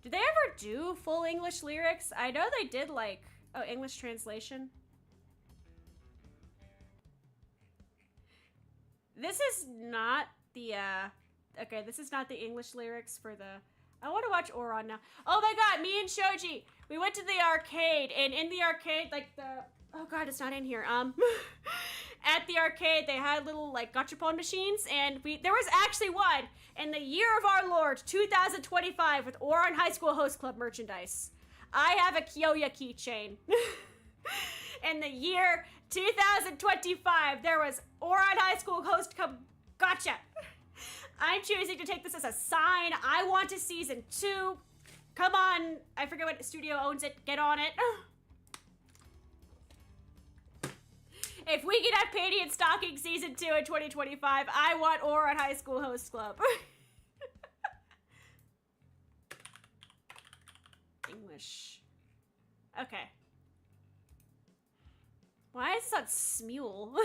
Did they ever do full English lyrics? I know they did, like, oh, English translation. This is not the, okay, this is not the English lyrics for the, I want to watch Oron now. Oh my God, me and Shoji, we went to the arcade, and in the arcade, like oh God, it's not in here, at the arcade, they had little, like, gachapon machines, and there was actually one in the year of our Lord, 2025, with Oron High School Host Club merchandise. I have a Kyoya keychain. In the year 2025, there was Oron High School Host Club gotcha. I'm choosing to take this as a sign. I want a season 2. Come on. I forget what studio owns it. Get on it. If we can have Panty and Stocking Season 2 in 2025, I want Ouran High School Host Club. English. Okay. Why is that Smule?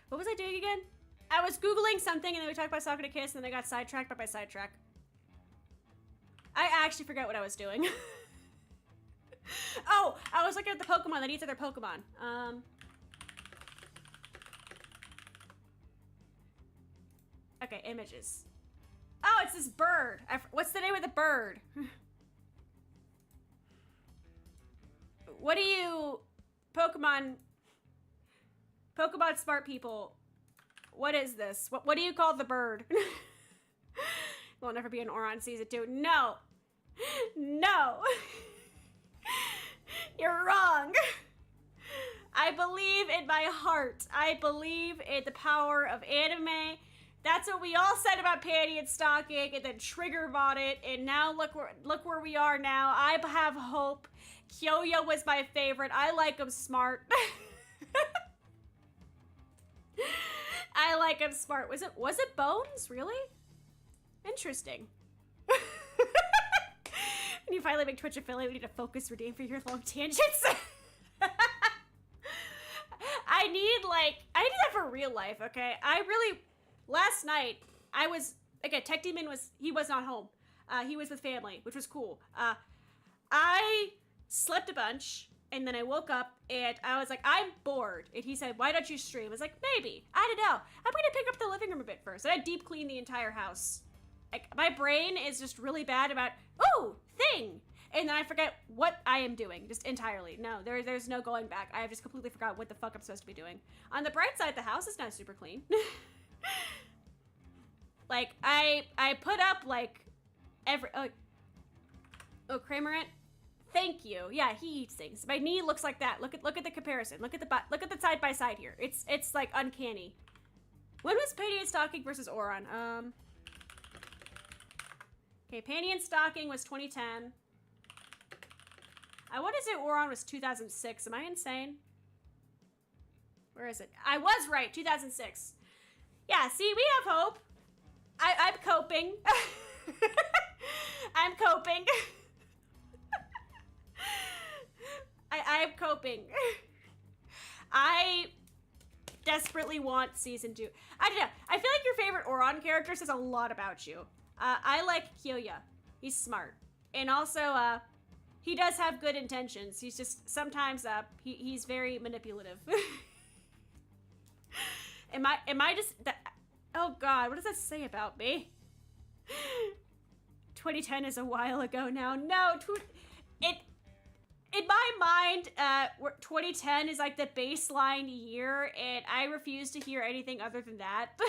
What was I doing again? I was Googling something and then we talked about Sakura Kiss and then I got sidetracked by my sidetrack. I actually forgot what I was doing. Oh, I was looking at the Pokemon that eats other Pokemon. Okay, images. Oh, it's this bird. What's the name of the bird? What do you... Pokemon smart people. What is this? What do you call the bird? Will never be an Ouran Season 2. No. No. You're wrong. I believe in my heart. I believe in the power of anime. That's what we all said about Panty and Stocking, and then Trigger bought it, and now look where we are now. I have hope. Kyoya was my favorite. I like him smart. I like him smart. Was it Bones? Really? Interesting. When you finally make Twitch affiliate, we need a focus redeem for your long tangents. I need that for real life, okay? Last night, Tech Demon was not home. He was with family, which was cool. I slept a bunch, and then I woke up, and I was like, I'm bored. And he said, why don't you stream? I was like, maybe. I don't know. I'm gonna pick up the living room a bit first. And I deep clean the entire house. Like, my brain is just really bad about, ooh, thing. And then I forget what I am doing, just entirely. No, there's no going back. I have just completely forgot what the fuck I'm supposed to be doing. On the bright side, the house is now super clean. Like, I put up, like, oh, Kramerant, thank you. Yeah, he eats things. My knee looks like that. Look at the comparison. Look at the side by side here. It's like uncanny. When was Panty and Stocking versus Ouran? Okay, Panty and Stocking was 2010. I want to say Ouran was 2006. Am I insane? Where is it? I was right, 2006. Yeah, see, we have hope. I'm coping. I'm coping. I'm coping. I desperately want Season 2. I don't know. I feel like your favorite Ouran character says a lot about you. I like Kyoya. He's smart. And also, he does have good intentions. He's just, sometimes, he's very manipulative. Am I just, oh God, what does that say about me? 2010 is a while ago now. No, in my mind, 2010 is like the baseline year, and I refuse to hear anything other than that.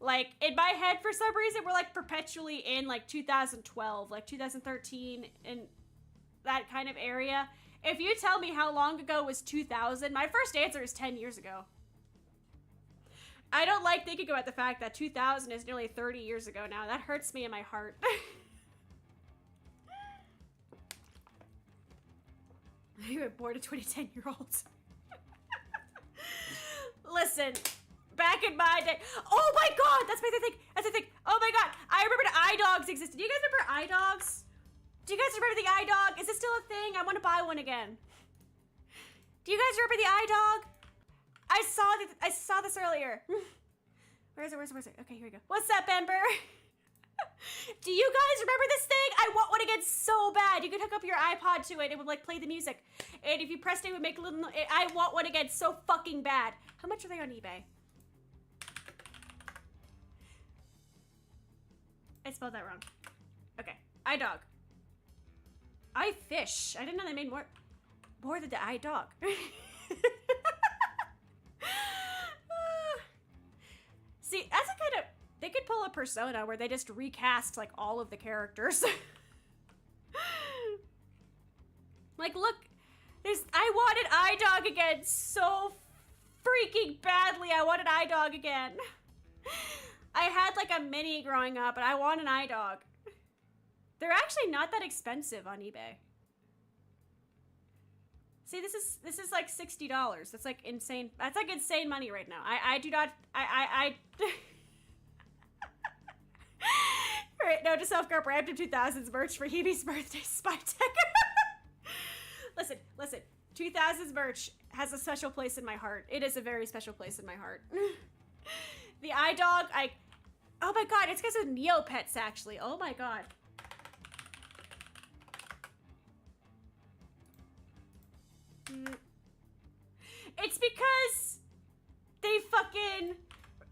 Like, in my head, for some reason, we're like perpetually in like 2012, like 2013, in that kind of area. If you tell me how long ago was 2000, my first answer is 10 years ago. I don't like thinking about the fact that 2000 is nearly 30 years ago now. That hurts me in my heart. You were born a 2010-year-old. Listen, back in my day. Oh my God, that's my thing. That's the thing. Oh my God, I remember the iDogs existed. Do you guys remember iDogs? Do you guys remember the iDog? Is it still a thing? I want to buy one again. Do you guys remember the iDog? I saw this earlier. Where is it? Okay, here we go. What's up, Ember? Do you guys remember this thing? I want one again so bad. You could hook up your iPod to it. It would like play the music. And if you pressed it, it would make a little... I want one again so fucking bad. How much are they on eBay? I spelled that wrong. Okay. iDog. iFish. I didn't know they made more than the iDog. See, that's a kind of... They could pull a Persona where they just recast, like, all of the characters. Like, look, I wanted iDog again so freaking badly. I want an eye dog again. I had like a mini growing up, but I want an eye dog. They're actually not that expensive on eBay. See, this is like $60. That's like insane. That's like insane money right now. I do not. Alright, no to self-guard Brampton 2000s merch for Hebe's birthday spy tech. Listen. 2000s merch has a special place in my heart. It is a very special place in my heart. The eye dog, oh my god, it's because of Neopets actually. Oh my god. It's because they fucking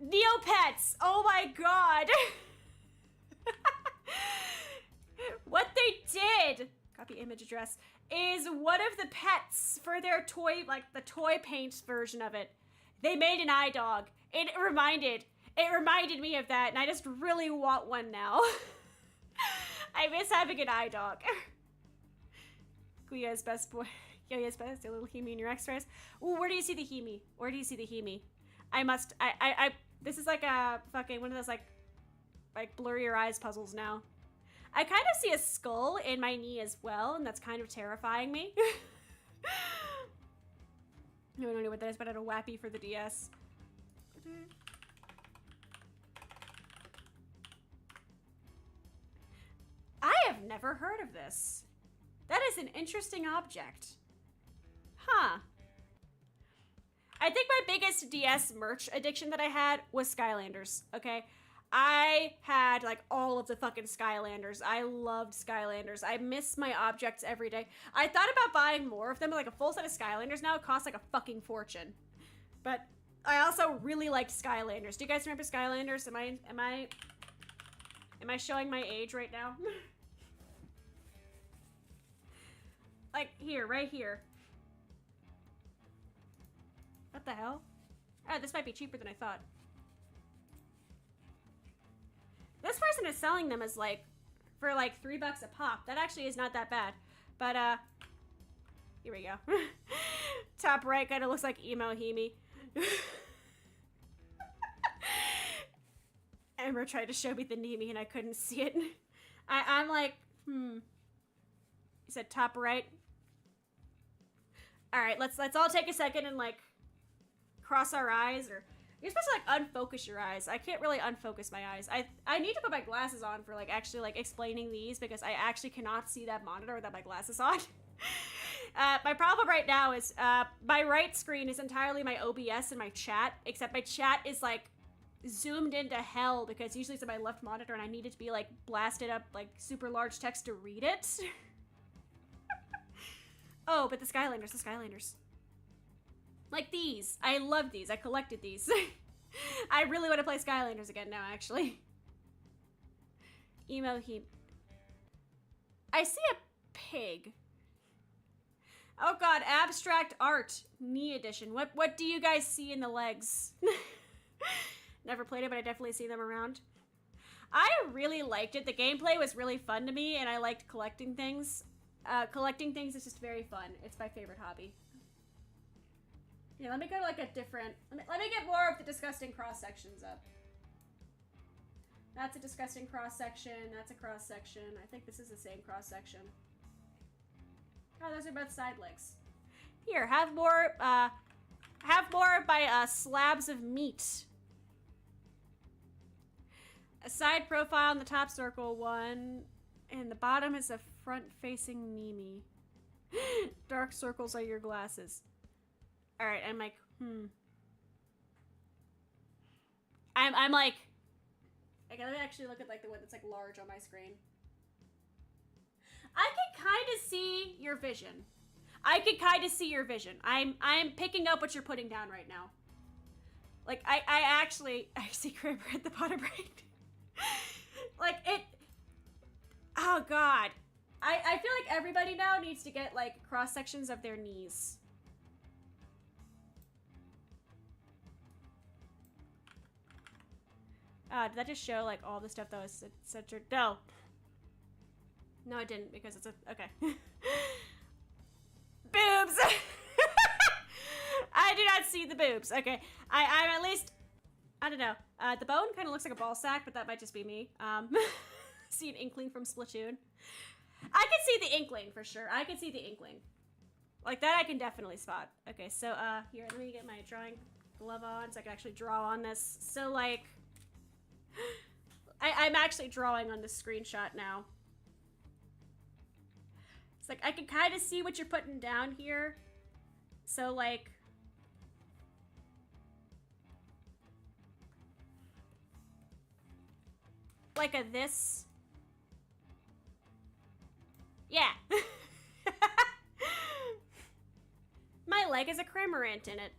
Neopets. Oh my god. What they did, copy image address, is one of the pets for their toy, like the toy paint version of it. They made an eye dog. It reminded me of that, and I just really want one now. I miss having an eye dog. Guya's best boy. Guya's best, a little Himi in your x-rays. Ooh, where do you see the Himi? Where do you see the Himi? This is like a fucking one of those like blur your eyes puzzles now. I kind of see a skull in my knee as well, and that's kind of terrifying me. No, I don't know what that is, but I had a Wappy for the DS. I have never heard of this. That is an interesting object. Huh. I think my biggest DS merch addiction that I had was Skylanders, okay? I had like all of the fucking Skylanders. I loved Skylanders. I miss my objects every day. I thought about buying more of them, like a full set of Skylanders now. It costs like a fucking fortune. But I also really liked Skylanders. Do you guys remember Skylanders? Am I showing my age right now? Like here, right here. What the hell? Oh, this might be cheaper than I thought. This person is selling them as like, for like $3 a pop. That actually is not that bad. But, here we go. Top right kind of looks like emo Hemi. Emma tried to show me the Nemi and I couldn't see it. I'm like, You said top right? Alright, let's all take a second and like, cross our eyes, or you're supposed to like unfocus your eyes. I can't really unfocus my eyes. I need to put my glasses on for like actually like explaining these, because I actually cannot see that monitor without my glasses on. My problem right now is my right screen is entirely my OBS and my chat, except my chat is like zoomed into hell because usually it's on my left monitor and I need it to be like blasted up like super large text to read it. Oh, but the Skylanders. Like these. I love these. I collected these. I really want to play Skylanders again now, actually. Emo heap. I see a pig. Oh god, abstract art. Knee edition. What do you guys see in the legs? Never played it, but I definitely see them around. I really liked it. The gameplay was really fun to me, and I liked collecting things. Collecting things is just very fun. It's my favorite hobby. Yeah, let me go to like a different... Let me get more of the disgusting cross-sections up. That's a disgusting cross-section. That's a cross-section. I think this is the same cross-section. Oh, those are both side legs. Here, have more by slabs of meat. A side profile in the top circle one, and the bottom is a front-facing Mimi. Dark circles are your glasses. Alright, I'm like, I'm like, okay, let me actually look at like the one that's like large on my screen. I can kind of see your vision. I I'm picking up what you're putting down right now. Like, I see Kramer at the bottom right. Like, it, oh god. I feel like everybody now needs to get like cross sections of their knees. Did that just show like all the stuff that was censored? No. No, it didn't, because it's a, okay. Boobs! I do not see the boobs. Okay, I'm at least, I don't know. The bone kind of looks like a ball sack, but that might just be me. See an inkling from Splatoon. I can see the inkling for sure. I can see the inkling. Like that I can definitely spot. Okay, so here, let me get my drawing glove on so I can actually draw on this. So like, I'm actually drawing on this screenshot now. It's like, I can kind of see what you're putting down here. So like, a this. Yeah. My leg is a cormorant in it.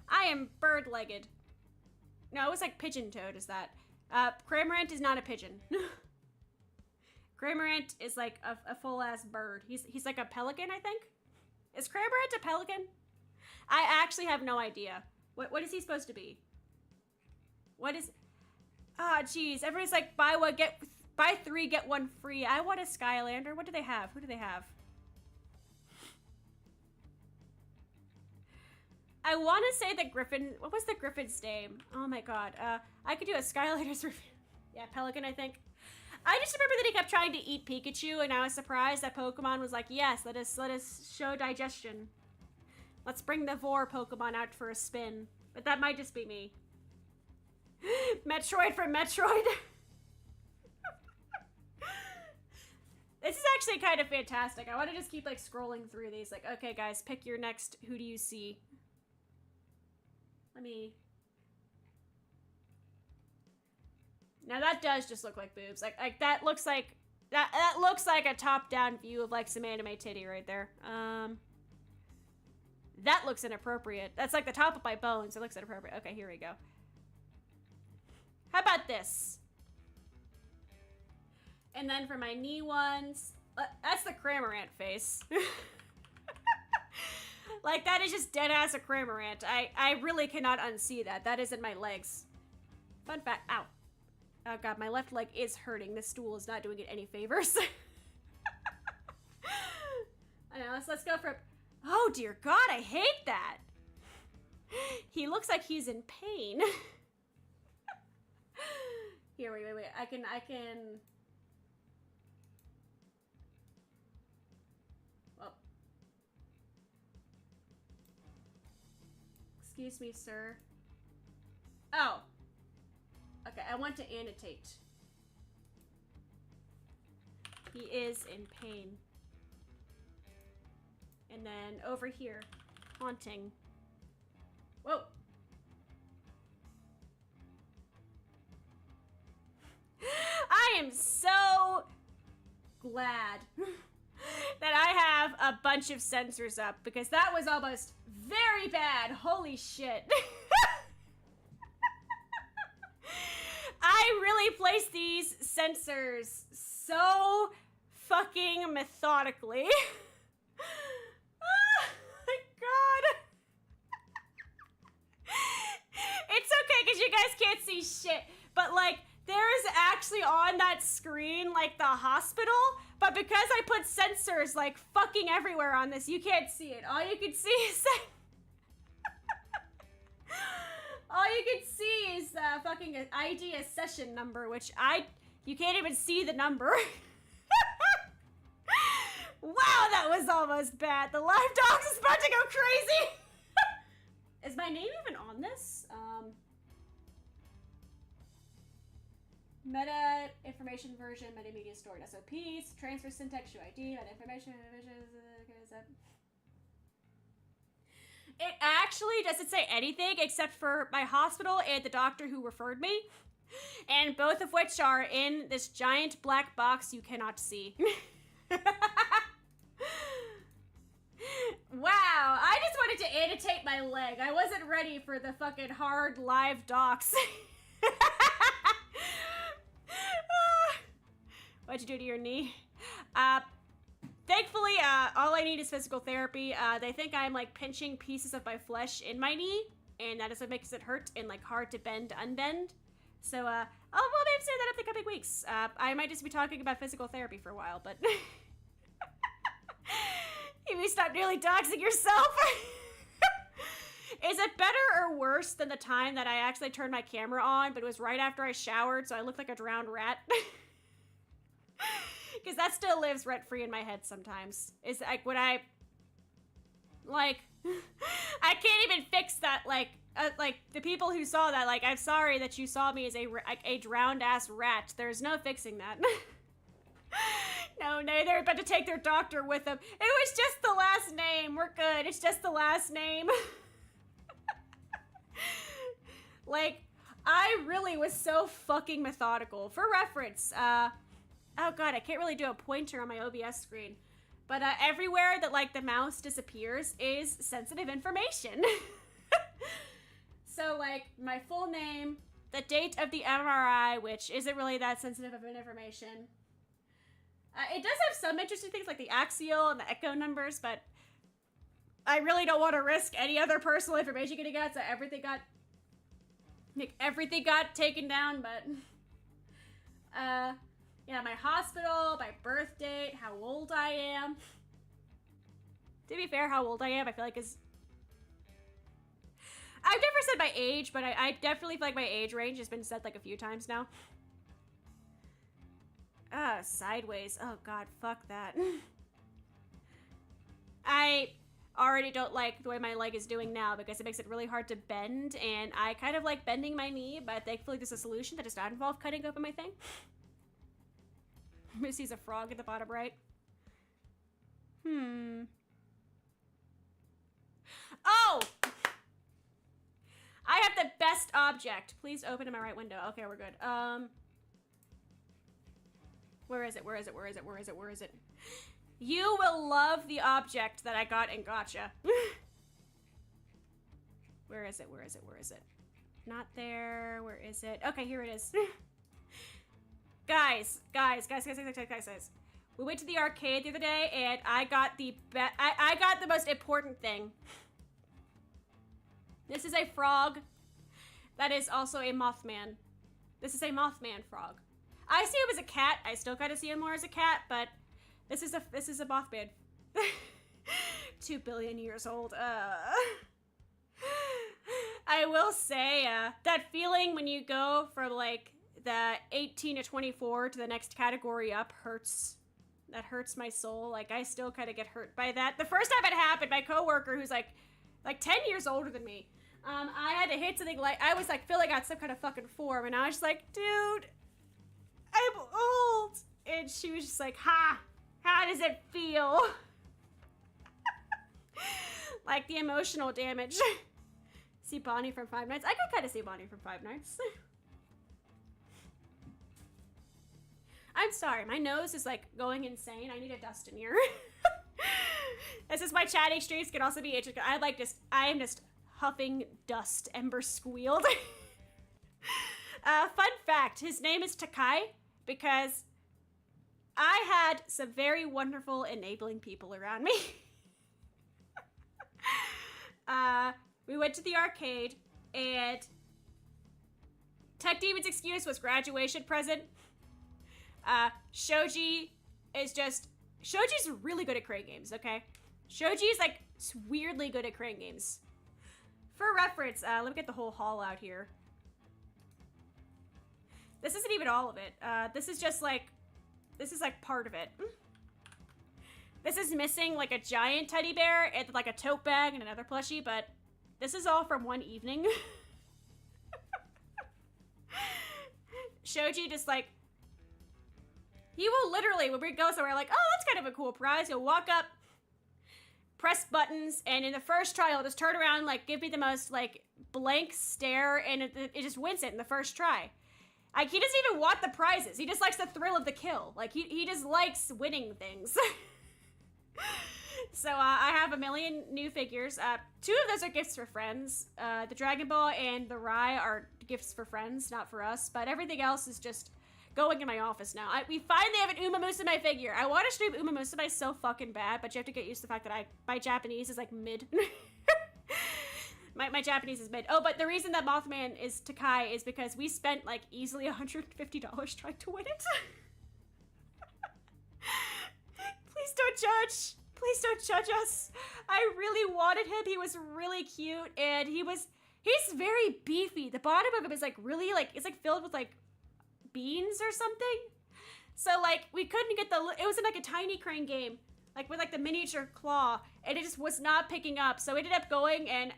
I am bird-legged. No, it was like pigeon-toed is that. Cormorant is not a pigeon. Cormorant is like a full-ass bird. He's like a pelican, I think? Is cormorant a pelican? I actually have no idea. What is he supposed to be? What is... Ah, oh, jeez. Everybody's like, buy 3, get 1 free. I want a Skylander. What do they have? Who do they have? I want to say that Griffin... What was the Griffin's name? Oh my god. I could do a Skylander's review. Yeah, Pelican, I think. I just remember that he kept trying to eat Pikachu, and I was surprised that Pokemon was like, yes, let us show digestion. Let's bring the Vor Pokemon out for a spin. But that might just be me. Metroid from Metroid. This is actually kind of fantastic. I want to just keep like scrolling through these. Like, okay, guys, pick your next. Who do you see? Let me. Now that does just look like boobs. Like that looks like that looks like a top-down view of like some anime titty right there. That looks inappropriate. That's like the top of my bones. It looks inappropriate. Okay, here we go. How about this? And then for my knee ones, that's the Cramorant face. Like, that is just dead-ass a Cramorant. I really cannot unsee that. That isn't my legs. Fun fact, ow. Oh god, my left leg is hurting. This stool is not doing it any favors. I know, let's go for... Oh dear god, I hate that! He looks like he's in pain. Here, wait. I can... Well. Excuse me, sir. Oh. Okay, I want to annotate. He is in pain. And then over here, haunting. Whoa. I am so glad that I have a bunch of sensors up because that was almost very bad. Holy shit. I really placed these sensors so fucking methodically. Oh my god. It's okay because you guys can't see shit, but like there is actually on that screen like the hospital, but because I put sensors like fucking everywhere on this, you can't see it. All you can see is that all you can see is the fucking ID accession number, which you can't even see the number. Wow, that was almost bad. The live dogs is about to go crazy. Is my name even on this? Meta information version, metamedia stored SOPs, transfer syntax, show ID, meta information, It actually doesn't say anything except for my hospital and the doctor who referred me, and both of which are in this giant black box you cannot see. Wow, I just wanted to annotate my leg. I wasn't ready for the fucking hard live docs. What'd you do to your knee? Thankfully, all I need is physical therapy. They think I'm like pinching pieces of my flesh in my knee, and that is what makes it hurt and like hard to bend to unbend. So, we'll maybe say that up the coming weeks. I might just be talking about physical therapy for a while, but you may stop nearly doxing yourself. Is it better or worse than the time that I actually turned my camera on, but it was right after I showered, so I looked like a drowned rat? Because that still lives rent-free in my head sometimes. Is like when I, like, I can't even fix that. Like the people who saw that, like, I'm sorry that you saw me as a drowned-ass rat. There's no fixing that. No, they're about to take their doctor with them. It was just the last name. We're good. It's just the last name. Like, I really was so fucking methodical. For reference, oh god, I can't really do a pointer on my OBS screen. But everywhere that, like, the mouse disappears is sensitive information. So, like, my full name, the date of the MRI, which isn't really that sensitive of an information. It does have some interesting things like the axial and the echo numbers, but I really don't want to risk any other personal information getting out, so everything got taken down, but yeah, my hospital, my birth date, how old I am. To be fair, how old I am, I feel like is... I've never said my age, but I definitely feel like my age range has been said like a few times now. Sideways. Oh god, fuck that. I already don't like the way my leg is doing now because it makes it really hard to bend, and I kind of like bending my knee, but thankfully there's a solution that does not involve cutting open my thing. Missy's a frog at the bottom right. Oh! I have the best object. Please open in my right window. Okay, we're good. Where is it? Where is it? Where is it? Where is it? Where is it? You will love the object that I got in Gotcha. Where is it? Where is it? Where is it? Not there. Where is it? Okay, here it is. Guys. We went to the arcade the other day, and I got the I got the most important thing. This is a frog that is also a Mothman. This is a Mothman frog. I see him as a cat. I still kind of see him more as a cat, but this is a Mothman. 2 billion years old. I will say that feeling when you go from like the 18 to 24 to the next category up hurts. That hurts my soul. Like, I still kind of get hurt by that. The first time it happened, my coworker, who's like 10 years older than me, I had to hit something like, I was like filling out some kind of fucking form, and I was just like, dude, I'm old. And she was just like, how does it feel? Like the emotional damage. See Bonnie from Five Nights? I could kind of see Bonnie from Five Nights. I'm sorry, my nose is like going insane. I need a dust in here. This is my chatting streams can also be interesting. I am just huffing dust. Ember squealed. Fun fact, his name is Takai because I had some very wonderful enabling people around me. We went to the arcade and Tech Demon's excuse was graduation present. Shoji is just... Shoji's really good at crane games, okay? Shoji's, like, weirdly good at crane games. For reference, let me get the whole hall out here. This isn't even all of it. This is just, like... This is, like, part of it. This is missing, like, a giant teddy bear and, like, a tote bag and another plushie, but this is all from one evening. Shoji just, like... He will literally, when we go somewhere, like, oh, that's kind of a cool prize. He'll walk up, press buttons, and in the first try, he'll just turn around, like, give me the most, like, blank stare, and it just wins it in the first try. Like, he doesn't even want the prizes. He just likes the thrill of the kill. Like, he just likes winning things. So, I have a million new figures. 2 of those are gifts for friends. The Dragon Ball and the Rai are gifts for friends, not for us. But everything else is just... going in my office now. We finally have an Uma Musume figure. I want to stream Uma Musume so fucking bad, but you have to get used to the fact that my Japanese is like mid. my Japanese is mid. Oh, but the reason that Mothman is Takai is because we spent like easily $150 trying to win it. Please don't judge. Please don't judge us. I really wanted him. He was really cute, and he's very beefy. The bottom of him is like really like, it's like filled with like beans or something. So like we couldn't get it was in like a tiny crane game, like with like the miniature claw, and it just was not picking up. So we ended up going and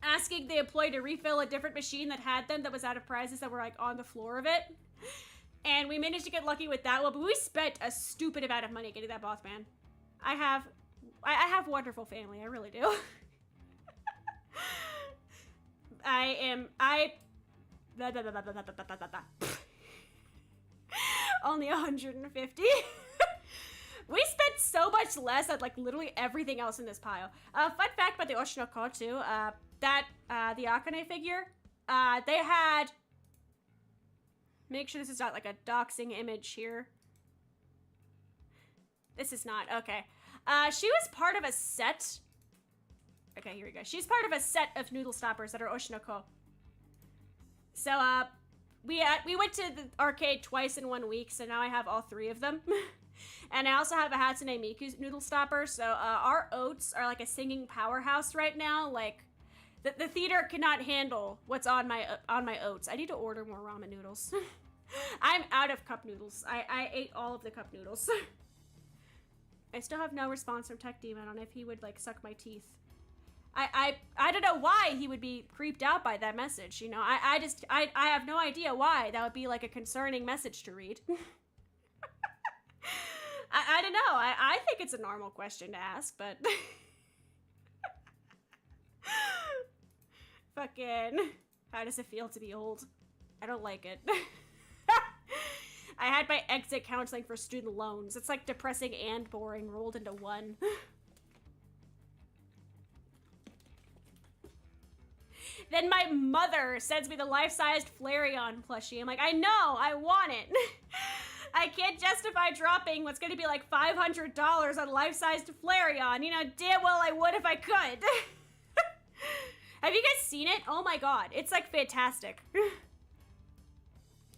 asking the employee to refill a different machine that had them, that was out of prizes that were like on the floor of it. And we managed to get lucky with that one, but we spent a stupid amount of money getting that Mothman. I have wonderful family, I really do. Only 150. We spent so much less on like literally everything else in this pile. Fun fact about the Oshinoko too, the Akane figure, they had, make sure this is not like a doxing image here. This is not, okay. She was part of a set. Okay, here we go. She's part of a set of noodle stoppers that are Oshinoko. So, we went to the arcade twice in 1 week, so now I have all 3 of them. And I also have a Hatsune Miku noodle stopper, so, our oats are like a singing powerhouse right now. Like, the theater cannot handle what's on my oats. I need to order more ramen noodles. I'm out of cup noodles. I ate all of the cup noodles. I still have no response from Tech Demon on if he would like suck my teeth. I don't know why he would be creeped out by that message, you know. I have no idea why that would be like a concerning message to read. I don't know. I think it's a normal question to ask, but fucking, how does it feel to be old? I don't like it. I had my exit counseling for student loans. It's like depressing and boring rolled into one. Then my mother sends me the life-sized Flareon plushie. I'm like, I know, I want it. I can't justify dropping what's gonna be like $500 on life-sized Flareon. You know, damn well I would if I could. Have you guys seen it? Oh my god, it's like fantastic.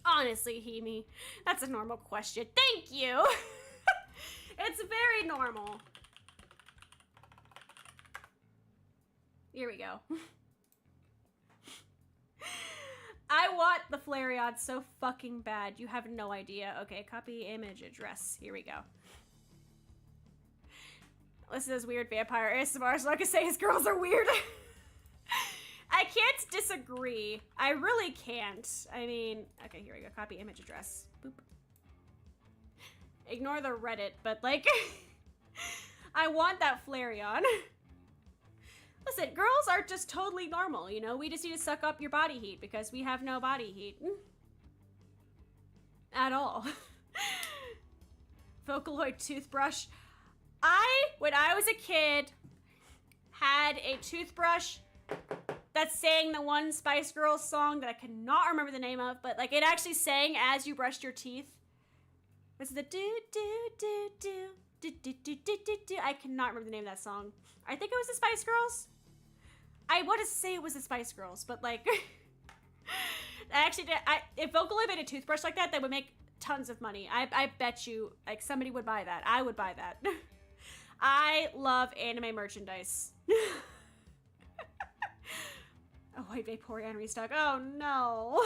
Honestly, Himi, that's a normal question. Thank you. It's very normal. Here we go. I want the Flareon so fucking bad. You have no idea. Okay, copy image address. Here we go. Listen to this weird vampire ASMR, so I can say his girls are weird. I can't disagree. I really can't. I mean, okay, here we go. Copy image address. Boop. Ignore the Reddit, but like, I want that Flareon. Listen, girls are just totally normal, you know? We just need to suck up your body heat because we have no body heat. At all. Vocaloid toothbrush. When I was a kid, had a toothbrush that sang the one Spice Girls song that I cannot remember the name of, but like it actually sang as you brushed your teeth. Was it the do? I cannot remember the name of that song. I think it was the Spice Girls. I want to say it was the Spice Girls, but like, I actually did. If Vocaloid made a toothbrush like that, they would make tons of money. I bet you, like, somebody would buy that. I would buy that. I love anime merchandise. Oh, white Vaporeon restock. Oh no.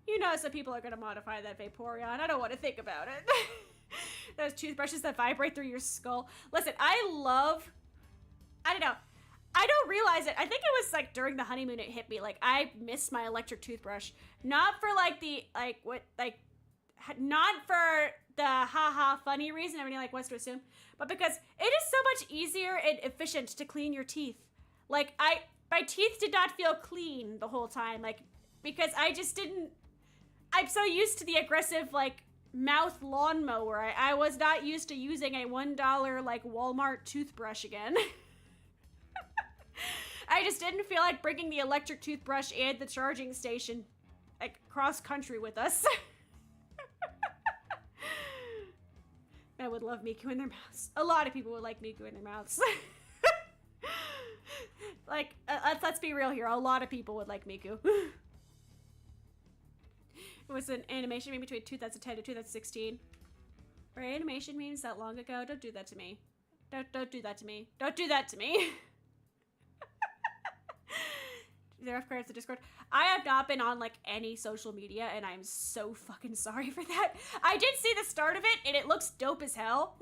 You know some people are gonna modify that Vaporeon. I don't want to think about it. Those toothbrushes that vibrate through your skull. Listen, I don't know. I don't realize it. I think it was like during the honeymoon it hit me. Like I missed my electric toothbrush. Not for like the, not for the haha funny reason everybody like wants to assume, but because it is so much easier and efficient to clean your teeth. Like my teeth did not feel clean the whole time. Like, because I'm so used to the aggressive like mouth lawnmower. I was not used to using a $1 like Walmart toothbrush again. I just didn't feel like bringing the electric toothbrush and the charging station like cross country with us. I would love Miku in their mouths. A lot of people would like Miku in their mouths. Like, let's be real here. A lot of people would like Miku. It was an animation made between 2010 and 2016. animation memes that long ago. Don't do that to me. Don't do that to me. Don't do that to me. There are credits to Discord. I have not been on like any social media, and I'm so fucking sorry for that. I did see the start of it, and it looks dope as hell.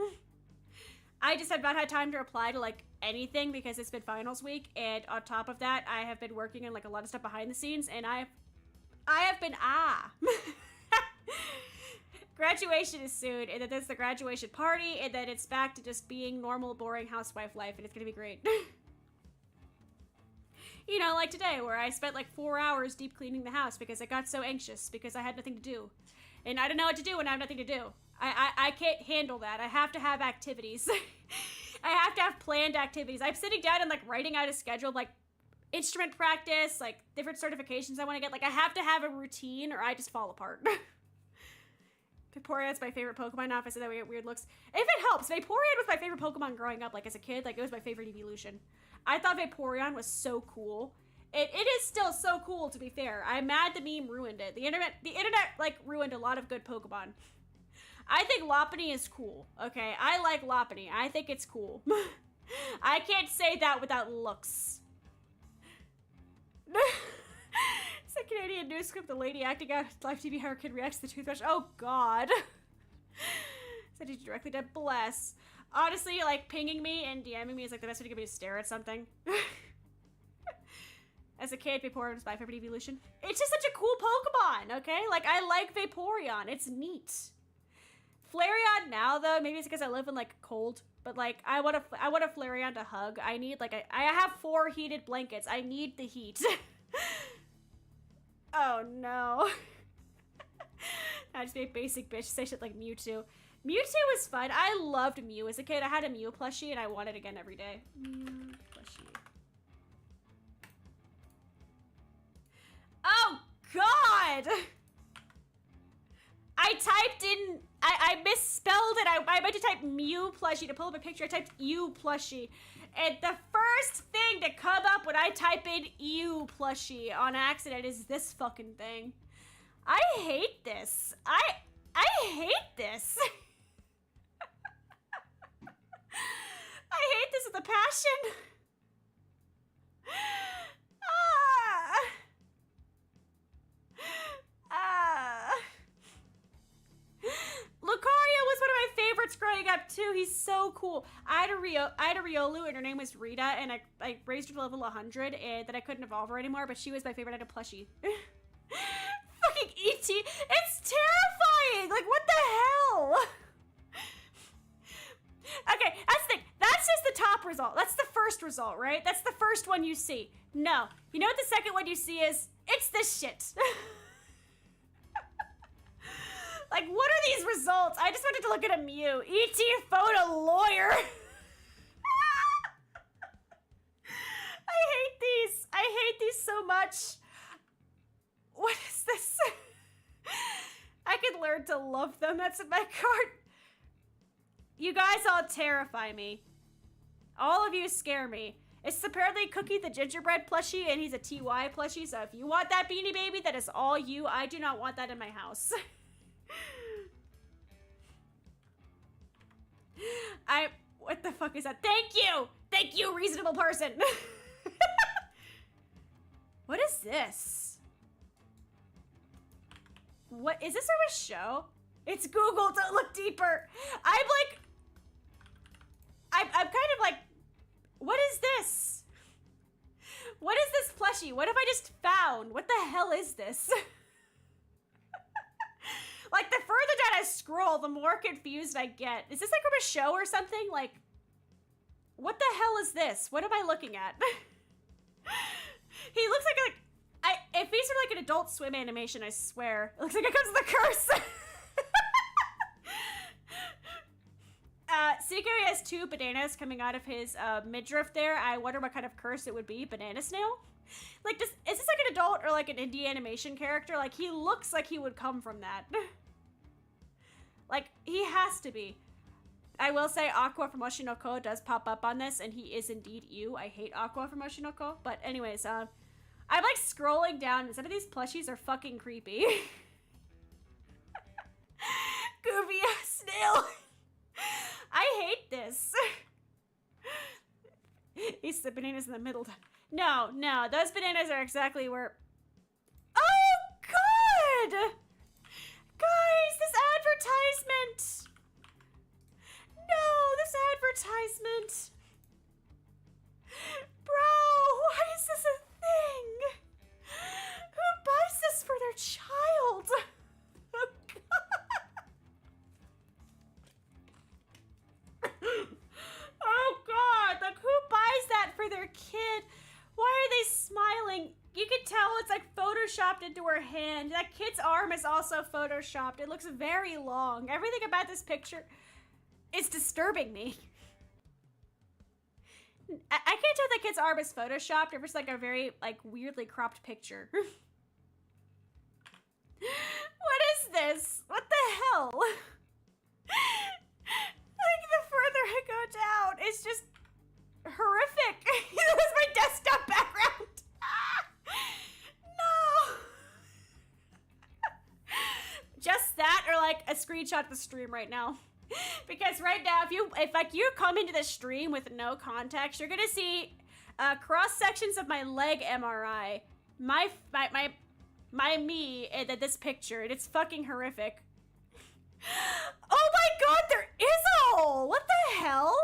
I just have not had time to reply to like anything because it's been finals week, and on top of that, I have been working on like a lot of stuff behind the scenes, and I have been Graduation is soon, and then there's the graduation party, and then it's back to just being normal, boring housewife life, and it's gonna be great. You know, like today, where I spent like 4 hours deep cleaning the house because I got so anxious because I had nothing to do. And I don't know what to do when I have nothing to do. I can't handle that. I have to have activities. I have to have planned activities. I'm sitting down and like writing out a schedule of like instrument practice, like different certifications I want to get. Like I have to have a routine or I just fall apart. Vaporeon's my favorite Pokemon now. If I said that we get weird looks. If it helps, Vaporeon was my favorite Pokemon growing up. Like as a kid, like it was my favorite evolution. I thought Vaporeon was so cool. It is still so cool, to be fair. I'm mad the meme ruined it. The internet like ruined a lot of good Pokemon. I think Lopunny is cool. Okay, I like Lopunny. I think it's cool. I can't say that without looks. It's a Canadian news script. The lady acting out live TV how her kid reacts to the toothbrush. Oh God. Sent you directly to bless. Honestly, like, pinging me and DMing me is, like, the best way to get me to stare at something. As a kid, Vaporeon was my favorite evolution. It's just such a cool Pokemon, okay? Like, I like Vaporeon. It's neat. Flareon now, though, maybe it's because I live in, like, cold. But, like, I want a Flareon to hug. I need, like, I have 4 heated blankets. I need the heat. Oh, no. I just be a basic bitch. Say shit like Mewtwo. Mewtwo was fun. I loved Mew as a kid. I had a Mew plushie and I want it again every day. Mew plushie. Oh, God! I typed in... I misspelled it. I meant to type Mew plushie to pull up a picture. I typed Ew plushie. And the first thing to come up when I type in Ew plushie on accident is this fucking thing. I hate this. I hate this. I hate this with a passion. Lucario was one of my favorites growing up too. He's so cool. I had a Riolu and her name was Rita, and I raised her to level 100 and then I couldn't evolve her anymore, but she was my favorite. I had a plushie. Fucking E.T. It's terrifying! Like, what the hell? Okay, that's the thing. That's just the top result. That's the first result, right? That's the first one you see. No. You know what the second one you see is? It's this shit. Like, what are these results? I just wanted to look at a Mew. E.T. phone a lawyer. I hate these. I hate these so much. What is this? I could learn to love them. That's in my cart. You guys all terrify me. All of you scare me. It's apparently Cookie the gingerbread plushie, and he's a TY plushie, so if you want that Beanie Baby, that is all you. I do not want that in my house. What the fuck is that? Thank you! Thank you, reasonable person! What is this? What, is this from a show? It's Google, don't look deeper. I'm kind of like, what is this? What is this plushie? What have I just found? What the hell is this? Like, the further down I scroll, the more confused I get. Is this like from a show or something? Like, what the hell is this? What am I looking at? He looks like if he's from like an Adult Swim animation, I swear. It looks like it comes with a curse. Seiko has 2 bananas coming out of his midriff there. I wonder what kind of curse it would be. Banana snail? Like, is this like an adult or like an indie animation character? Like, he looks like he would come from that. Like, he has to be. I will say Aqua from Oshinoko does pop up on this, and he is indeed you. I hate Aqua from Oshinoko. But anyways, I'm like scrolling down, and some of these plushies are fucking creepy. Goofy ass snail. He's the bananas in the middle. No, no, those bananas are exactly where... Oh, God! Guys, this advertisement! No, this advertisement! Bro, why is this a thing? Who buys this for their child? Oh, God. Oh, God. Like, who buys that for their kid? Why are they smiling? You can tell it's like photoshopped into her hand. That kid's arm is also photoshopped. It looks very long. Everything about this picture is disturbing me. I can't tell if that kid's arm is photoshopped or if it's like a very like weirdly cropped picture. What is this? What the hell? Like the further I go down, it's just horrific. That was my desktop background. No. Just that or like a screenshot of the stream right now. Because right now, if like you come into the stream with no context, you're gonna see cross sections of my leg MRI, my me, and this picture, and it's fucking horrific. Oh my God, there is a hole. What the hell?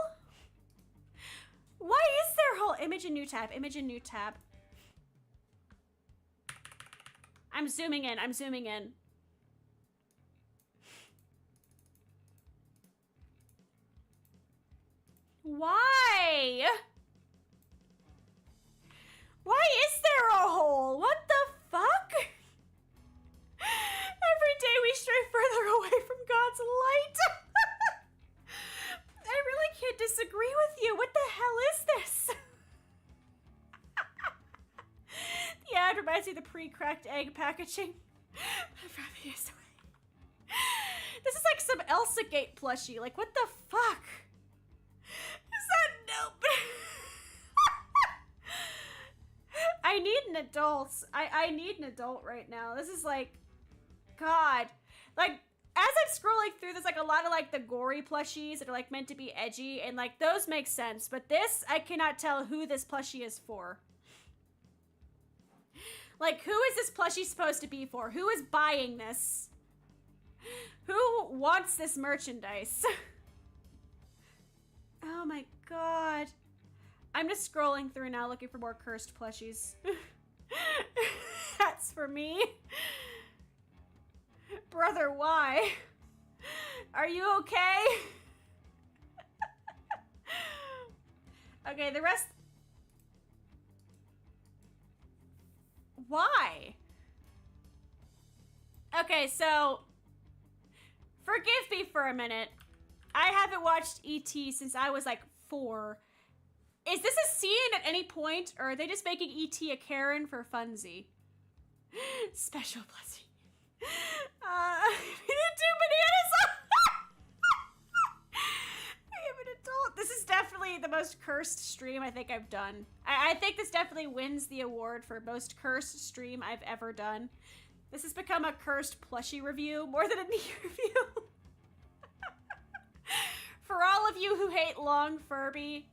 Why is there a hole? Image and new tab. Image and new tab. I'm zooming in. I'm zooming in. Why? Why is there a hole? What the fuck? Every day we stray further away from God's light. I really can't disagree with you. What the hell is this? The ad reminds me of the pre-cracked egg packaging. I'd rather use the way. This is like some Elsa Gate plushie. Like, what the fuck? Is that nope? I need an adult. I need an adult right now. This is like, God. Like, as I'm scrolling through, there's like a lot of like the gory plushies that are like meant to be edgy, and like those make sense. But this, I cannot tell who this plushie is for. Like, who is this plushie supposed to be for? Who is buying this? Who wants this merchandise? Oh my God. I'm just scrolling through now looking for more cursed plushies. That's for me. Brother, why? Are you okay? Okay, the rest... Why? Okay, so... Forgive me for a minute. I haven't watched E.T. since I was like 4. Is this a scene at any point, or are they just making E.T. a Karen for funsy? Special blessing. We did 2 bananas. I am an adult. This is definitely the most cursed stream I think I've done. I think this definitely wins the award for most cursed stream I've ever done. This has become a cursed plushie review more than a knee review. For all of you who hate long Furby,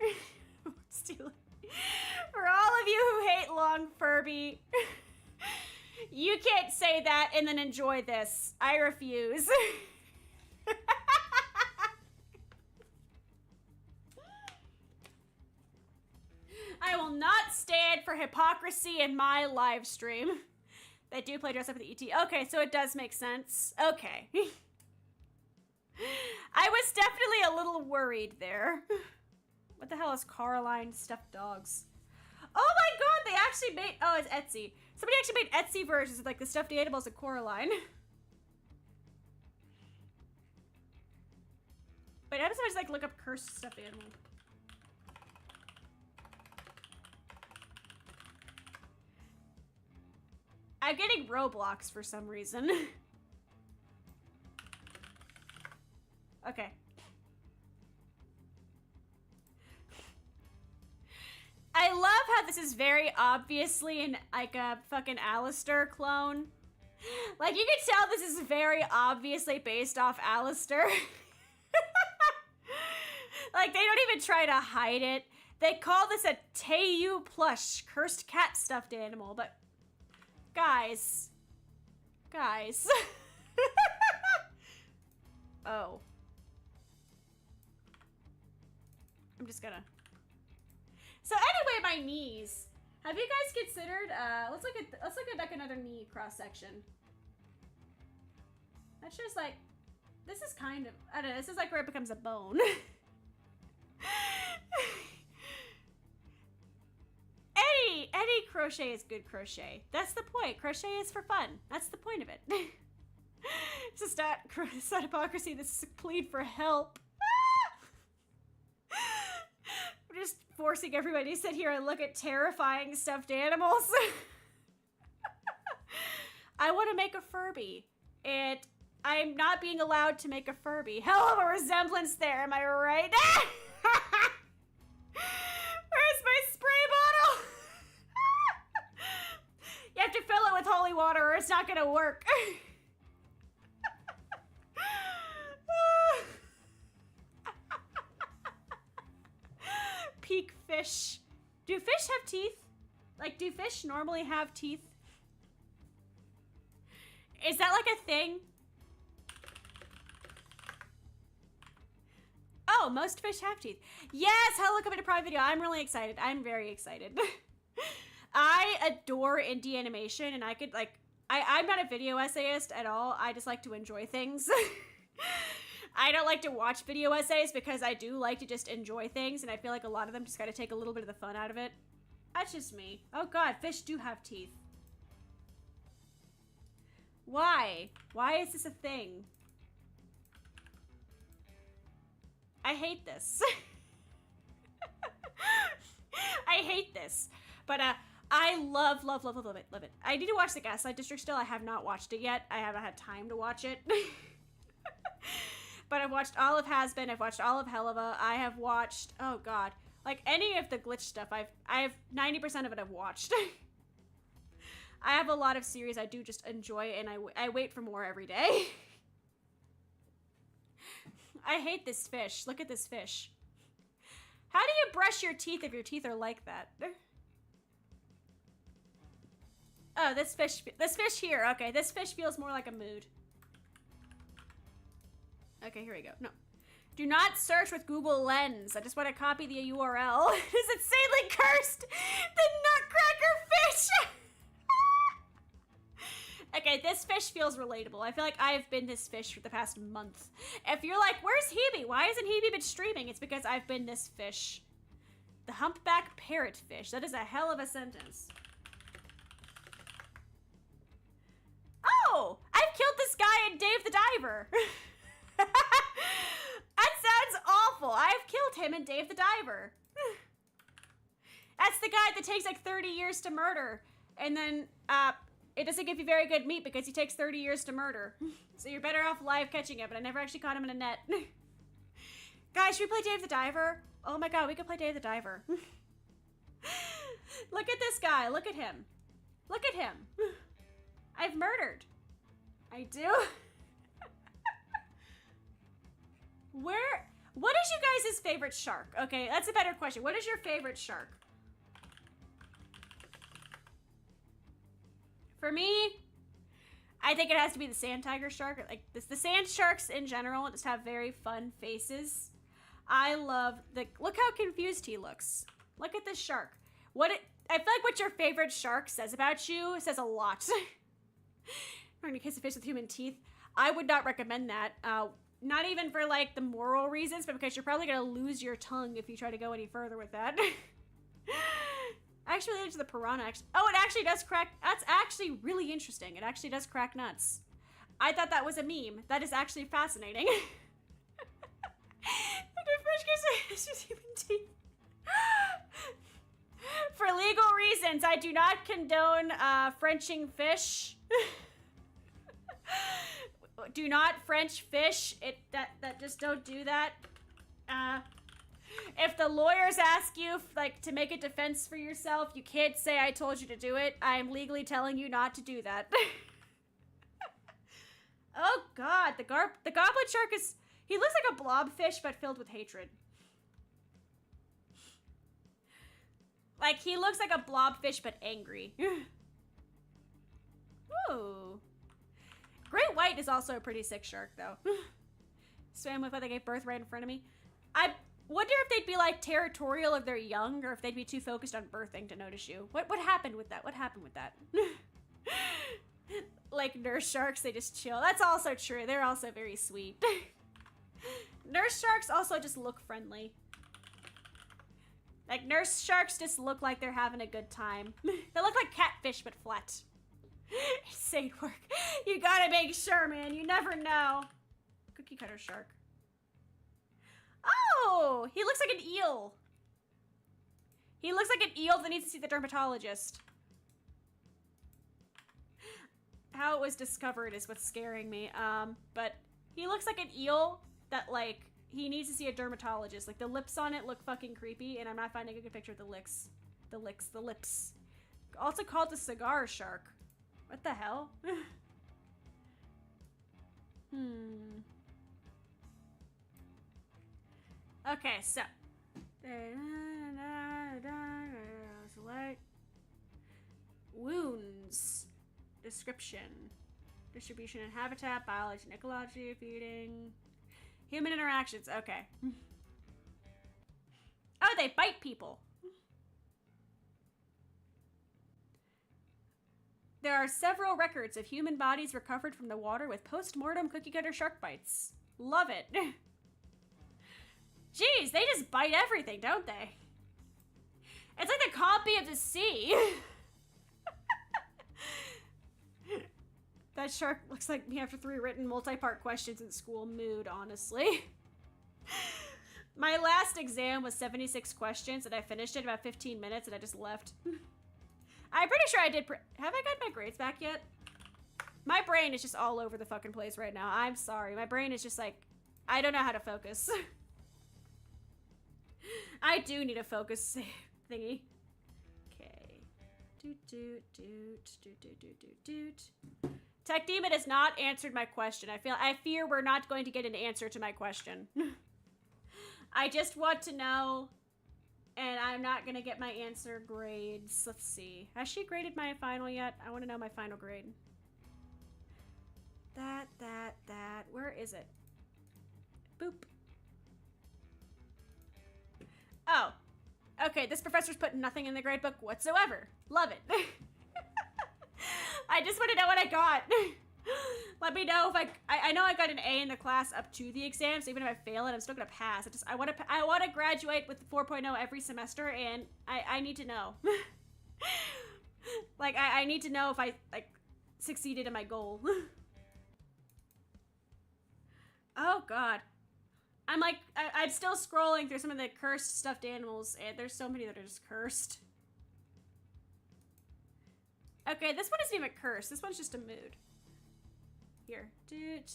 for all of you who hate long Furby, you can't say that and then enjoy this. I refuse. I will not stand for hypocrisy in my live stream. They do play dress up with the ET. Okay, so it does make sense. Okay. I was definitely a little worried there. What the hell is Coraline stuffed dogs? Oh my God, they actually made, oh, it's Etsy. Somebody actually made Etsy versions of like the stuffed animals of Coraline. Wait, I'm supposed to like look up cursed stuffed animal. I'm getting Roblox for some reason. Okay. I love how this is very obviously an, like a fucking Alistair clone. Like, you can tell this is very obviously based off Alistair. Like, they don't even try to hide it. They call this a Teiyu plush, cursed cat stuffed animal, but guys. Guys. Oh. I'm just gonna. So anyway, my knees. Have you guys considered? Let's look at like another knee cross section. That's just like, this is kind of, I don't know. This is like where it becomes a bone. Any crochet is good crochet. That's the point. Crochet is for fun. That's the point of it. It's not hypocrisy. This is a plead for help. We're just forcing everybody to sit here and look at terrifying stuffed animals. I want to make a Furby, and I'm not being allowed to make a Furby. Hell of a resemblance there, am I right? Where's my spray bottle? You have to fill it with holy water or it's not gonna work. Peak fish. Do fish have teeth? Like, do fish normally have teeth? Is that like a thing? Oh, most fish have teeth. Yes, hello, coming to Prime Video. I'm really excited. I'm very excited. I adore indie animation, and I could, like, I'm not a video essayist at all. I just like to enjoy things. I don't like to watch video essays because I do like to just enjoy things, and I feel like a lot of them just gotta take a little bit of the fun out of it. That's just me. Oh god, fish do have teeth. Why? Why is this a thing? I hate this. I hate this. But, I love it. I need to watch the Gaslight District still. I have not watched it yet. I haven't had time to watch it. But I've watched all of Has-Been. I've watched all of Helava. I have watched, oh god, like any of the glitch stuff. I have 90% of it I've watched. I have a lot of series I do just enjoy, and I wait for more every day. I hate this fish. Look at this fish. How do you brush your teeth if your teeth are like that? Oh, this fish here. Okay, this fish feels more like a mood. Okay, here we go. No. Do not search with Google Lens. I just want to copy the URL. It is insanely cursed! The Nutcracker fish! Okay, this fish feels relatable. I feel like I've been this fish for the past month. If you're like, where's Hebe? Why hasn't Hebe been streaming? It's because I've been this fish. The humpback parrotfish. That is a hell of a sentence. Oh! I've killed this guy in Dave the Diver. That sounds awful. I've killed him in Dave the Diver. That's the guy that takes like 30 years to murder. And then, it doesn't give you very good meat because he takes 30 years to murder. So you're better off live catching it, but I never actually caught him in a net. Guys, should we play Dave the Diver? Oh my god, we could play Dave the Diver. Look at this guy. Look at him. Look at him. I've murdered. I do? What is you guys' favorite shark? Okay, that's a better question. What is your favorite shark? For me, I think it has to be the sand tiger shark. Like the sand sharks in general just have very fun faces. I love look how confused he looks. Look at this shark. I feel like what your favorite shark says about you says a lot. I'm gonna kiss a fish with human teeth. I would not recommend that. Not even for like the moral reasons, but because you're probably gonna lose your tongue if you try to go any further with that. Actually related to the piranha. Oh, it actually does crack. That's actually really interesting. It actually does crack nuts. I thought that was a meme. That is actually fascinating. For legal reasons, I do not condone Frenching fish. Do not French fish. That just don't do that. If the lawyers ask you, like, to make a defense for yourself, you can't say I told you to do it. I am legally telling you not to do that. Oh god, the goblet shark he looks like a blobfish, but filled with hatred. Like, he looks like a blobfish, but angry. Ooh. Great white is also a pretty sick shark, though. Swam with what they gave birth right in front of me. I wonder if they'd be, like, territorial if they're young, or if they'd be too focused on birthing to notice you. What happened with that? What happened with that? Like, nurse sharks, they just chill. That's also true. They're also very sweet. Nurse sharks also just look friendly. Like, nurse sharks just look like they're having a good time. They look like catfish, but flat. Insane work. You gotta make sure, man. You never know. Cookie cutter shark. Oh, he looks like an eel. He looks like an eel that needs to see the dermatologist. How it was discovered is what's scaring me. But he looks like an eel that, like, he needs to see a dermatologist. Like, the lips on it look fucking creepy, and I'm not finding a good picture of the lips. The lips. Also called the cigar shark. What the hell? Okay, so. Wounds. Description. Distribution and habitat, biology and ecology, feeding. Human interactions, okay. Oh, they bite people. There are several records of human bodies recovered from the water with post-mortem cookie-cutter shark bites. Love it. Jeez, they just bite everything, don't they? It's like the copy of the sea. That shark looks like me after 3 written multi-part questions in school. Mood, honestly. My last exam was 76 questions, and I finished it in about 15 minutes, and I just left. I'm pretty sure I did. Have I got my grades back yet? My brain is just all over the fucking place right now. I'm sorry. My brain is just like, I don't know how to focus. I do need a focus thingy. Okay. Tech Demon has not answered my question. I fear we're not going to get an answer to my question. I just want to know, and I'm not gonna get my answer grades. Let's see. Has she graded my final yet? I want to know my final grade. That. Where is it? Boop. Oh. Okay, this professor's put nothing in the grade book whatsoever. Love it. I just want to know what I got. Let me know if I know I got an A in the class up to the exam, so even if I fail it, I'm still gonna pass. I want to graduate with 4.0 every semester, and I need to know. Like, I need to know if I, like, succeeded in my goal. Oh, God. I'm, like, I'm still scrolling through some of the cursed stuffed animals, and there's so many that are just cursed. Okay, this one isn't even cursed. This one's just a mood. Here. Dude.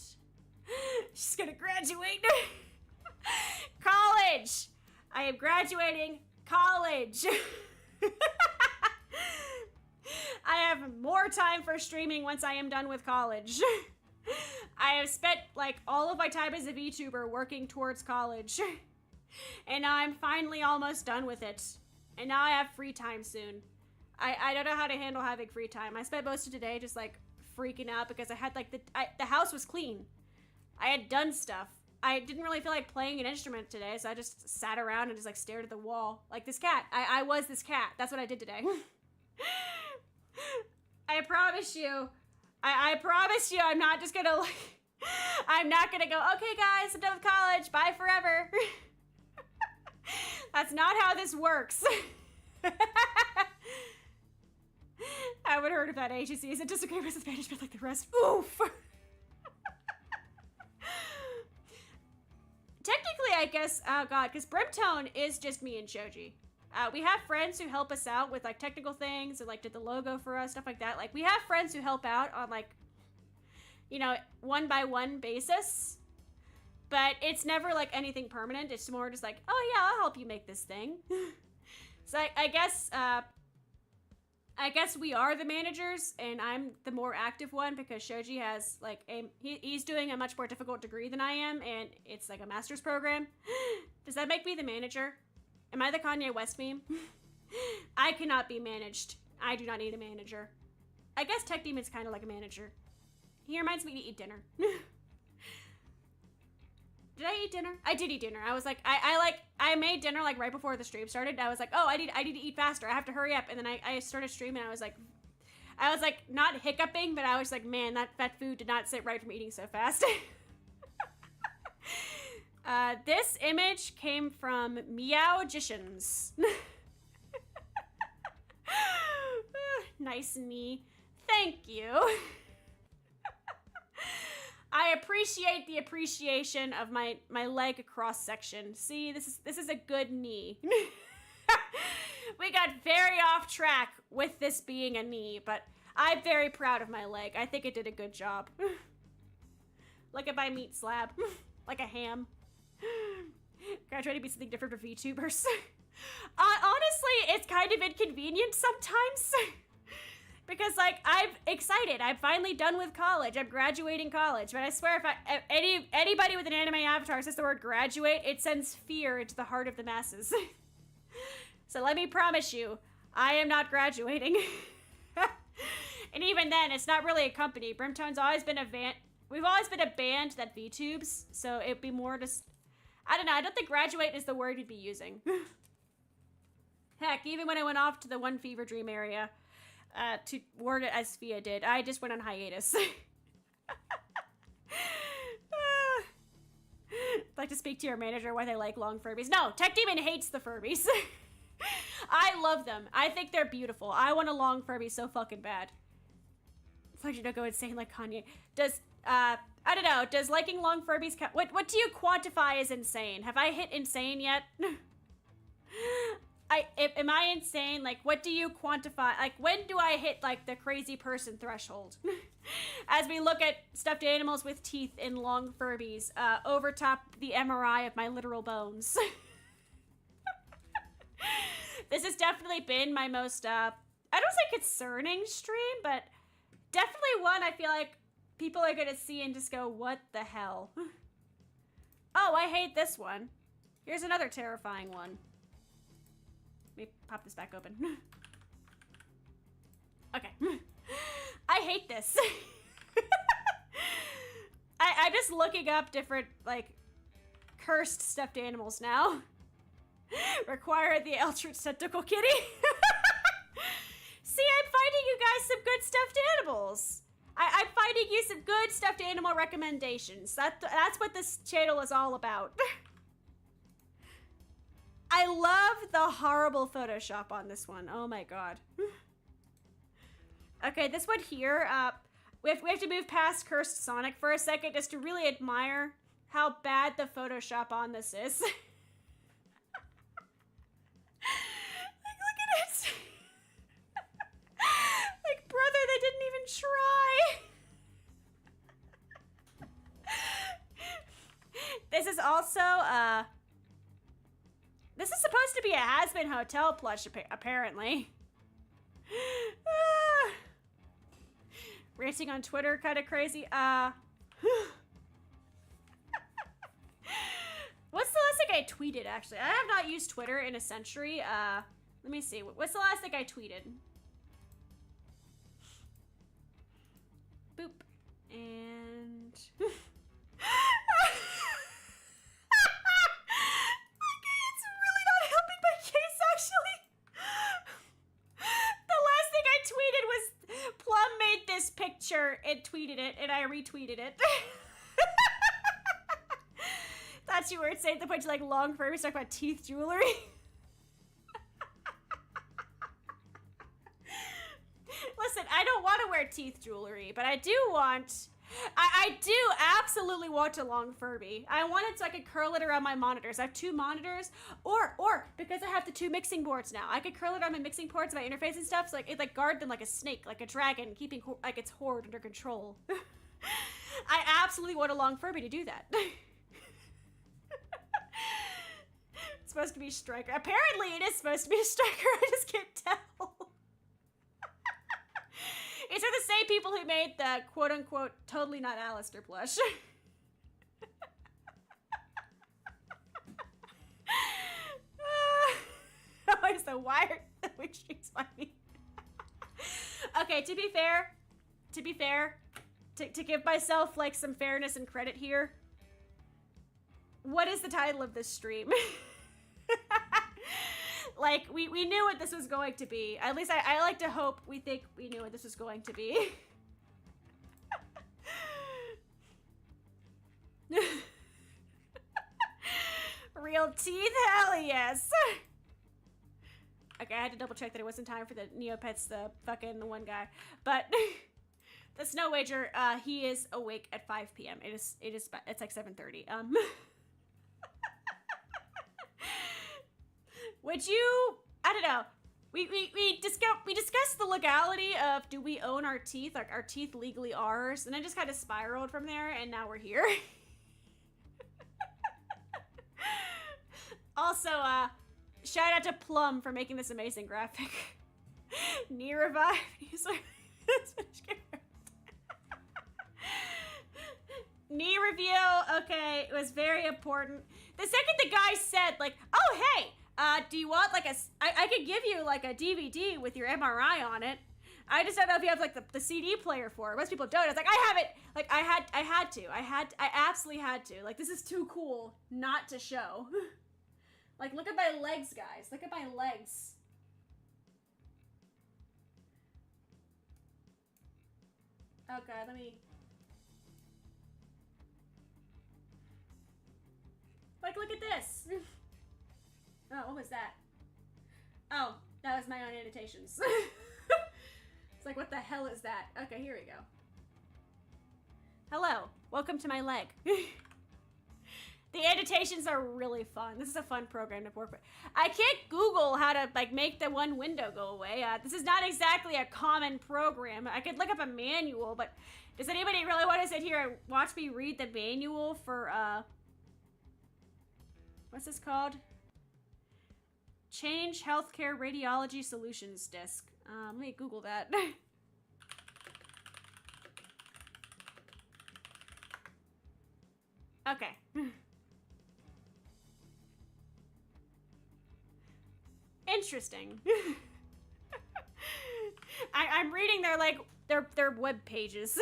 She's gonna graduate. College! I am graduating college. I have more time for streaming once I am done with college. I have spent, like, all of my time as a VTuber working towards college. And now I'm finally almost done with it. And now I have free time soon. I don't know how to handle having free time. I spent most of today just, like, freaking out because I had, like, the house was clean. I had done stuff. I didn't really feel like playing an instrument today, so I just sat around and just, like, stared at the wall. Like this cat. I was this cat. That's what I did today. I promise you. I promise you I'm not just gonna, like... I'm not gonna go, okay, guys, I'm done with college. Bye forever. That's not how this works. I would have heard of that agency. Is it disagreements with management like the rest? Oof! Technically, I guess, oh god, because BRIMTONE is just me and SHOJI. We have friends who help us out with, like, technical things, or, like, did the logo for us, stuff like that. Like, we have friends who help out on, like, you know, one-by-one basis. But it's never, like, anything permanent. It's more just like, oh, yeah, I'll help you make this thing. So I guess we are the managers, and I'm the more active one because SHOJI has, like, he's doing a much more difficult degree than I am, and it's, like, a master's program. Does that make me the manager? Am I the Kanye West meme? I cannot be managed. I do not need a manager. I guess Tech Demon's kind of like a manager. He reminds me to eat dinner. Did I eat dinner? I did eat dinner. I was like, I made dinner like right before the stream started. I was like, oh, I need to eat faster. I have to hurry up. And then I started streaming. I was like not hiccuping, but I was like, man, that food did not sit right from eating so fast. This image came from Meowgicians. Nice knee. Thank you. I appreciate the appreciation of my leg cross section. See, this is a good knee. We got very off track with this being a knee, but I'm very proud of my leg. I think it did a good job. Like a by meat slab. Like a ham. Gotta try to be something different for VTubers. Honestly, it's kind of inconvenient sometimes. Because, like, I'm excited. I'm finally done with college. I'm graduating college. But I swear, if anybody with an anime avatar says the word graduate, it sends fear into the heart of the masses. So let me promise you, I am not graduating. And even then, it's not really a company. BRIMTONE's always been a band. We've always been a band that VTubes. So it'd be more just... I don't know. I don't think graduate is the word we'd be using. Heck, even when I went off to the One Fever Dream area... to word it as Fia did, I just went on hiatus. Like to speak to your manager why they like long Furbies. No, Tech Demon hates the Furbies. I love them. I think they're beautiful. I want a long Furby so fucking bad. It's like you don't go insane like Kanye. Does, I don't know, does liking long Furbies count? What do you quantify as insane? Have I hit insane yet? Am I insane? Like, what do you quantify? Like, when do I hit, like, the crazy person threshold? As we look at stuffed animals with teeth in long Furbies, overtop the MRI of my literal bones. This has definitely been my most, I don't say concerning stream, but definitely one I feel like people are gonna see and just go, what the hell? Oh, I hate this one. Here's another terrifying one. Let me pop this back open. Okay. I hate this. I'm just looking up different, like, cursed stuffed animals now. Require the Eldritch Tentacle Kitty. See, I'm finding you guys some good stuffed animals. I'm finding you some good stuffed animal recommendations. That's what this channel is all about. I love the horrible Photoshop on this one. Oh my god. Okay, this one here, we have to move past Cursed Sonic for a second just to really admire how bad the Photoshop on this is. Like, look at it. Like, brother, they didn't even try. This is also, this is supposed to be a Has-Been Hotel plush, apparently. Racing on Twitter, kind of crazy. What's the last thing I tweeted, actually? I have not used Twitter in a century. Let me see. What's the last thing I tweeted? Boop. And... Plum made this picture and tweeted it, and I retweeted it. Thought you were saying the point you like long Furbies talk about teeth jewelry. Listen, I don't want to wear teeth jewelry, but I do want... I do absolutely want a long Furby. I want it so I could curl it around my monitors. I have 2 monitors, or because I have the 2 mixing boards now, I could curl it on my mixing boards, my interface and stuff, so like it like guard them like a snake, like a dragon, keeping like its horde under control. I absolutely want a long Furby to do that. It's supposed to be Striker. Apparently, it is supposed to be a Striker. I just can't tell. These are the same people who made the quote-unquote totally not Alistair plush. Always the wired. Which is funny. Okay, to be fair, to give myself like some fairness and credit here, what is the title of this stream? Like, we knew what this was going to be. At least I like to hope we think we knew what this was going to be. Real teeth? Hell yes! Okay, I had to double check that it wasn't time for the Neopets, the fucking one guy. But that's no wager. He is awake at 5 p.m. It's like 7:30. Would you? I don't know. We discussed the legality of, do we own our teeth? Like, are teeth legally ours? And I just kind of spiraled from there, and now we're here. Also, shout out to Plum for making this amazing graphic. Knee revive. Knee review. Okay, it was very important. The second the guy said, like, oh, hey, do you want, like, I could give you, like, a DVD with your MRI on it. I just don't know if you have, like, the CD player for it. Most people don't. It's like, I have it. Like, I absolutely had to. Like, this is too cool not to show. Like, look at my legs, guys. Look at my legs. Okay, let me... Like, look at this. Oh, what was that? Oh, that was my own annotations. It's like, what the hell is that? Okay, here we go. Hello. Welcome to my leg. The annotations are really fun. This is a fun program to work with. I can't Google how to, like, make the one window go away. This is not exactly a common program. I could look up a manual, but does anybody really want to sit here and watch me read the manual for, what's this called? Change Healthcare Radiology Solutions Disc. Let me Google that. Okay. Interesting. I'm reading their, like, their web pages.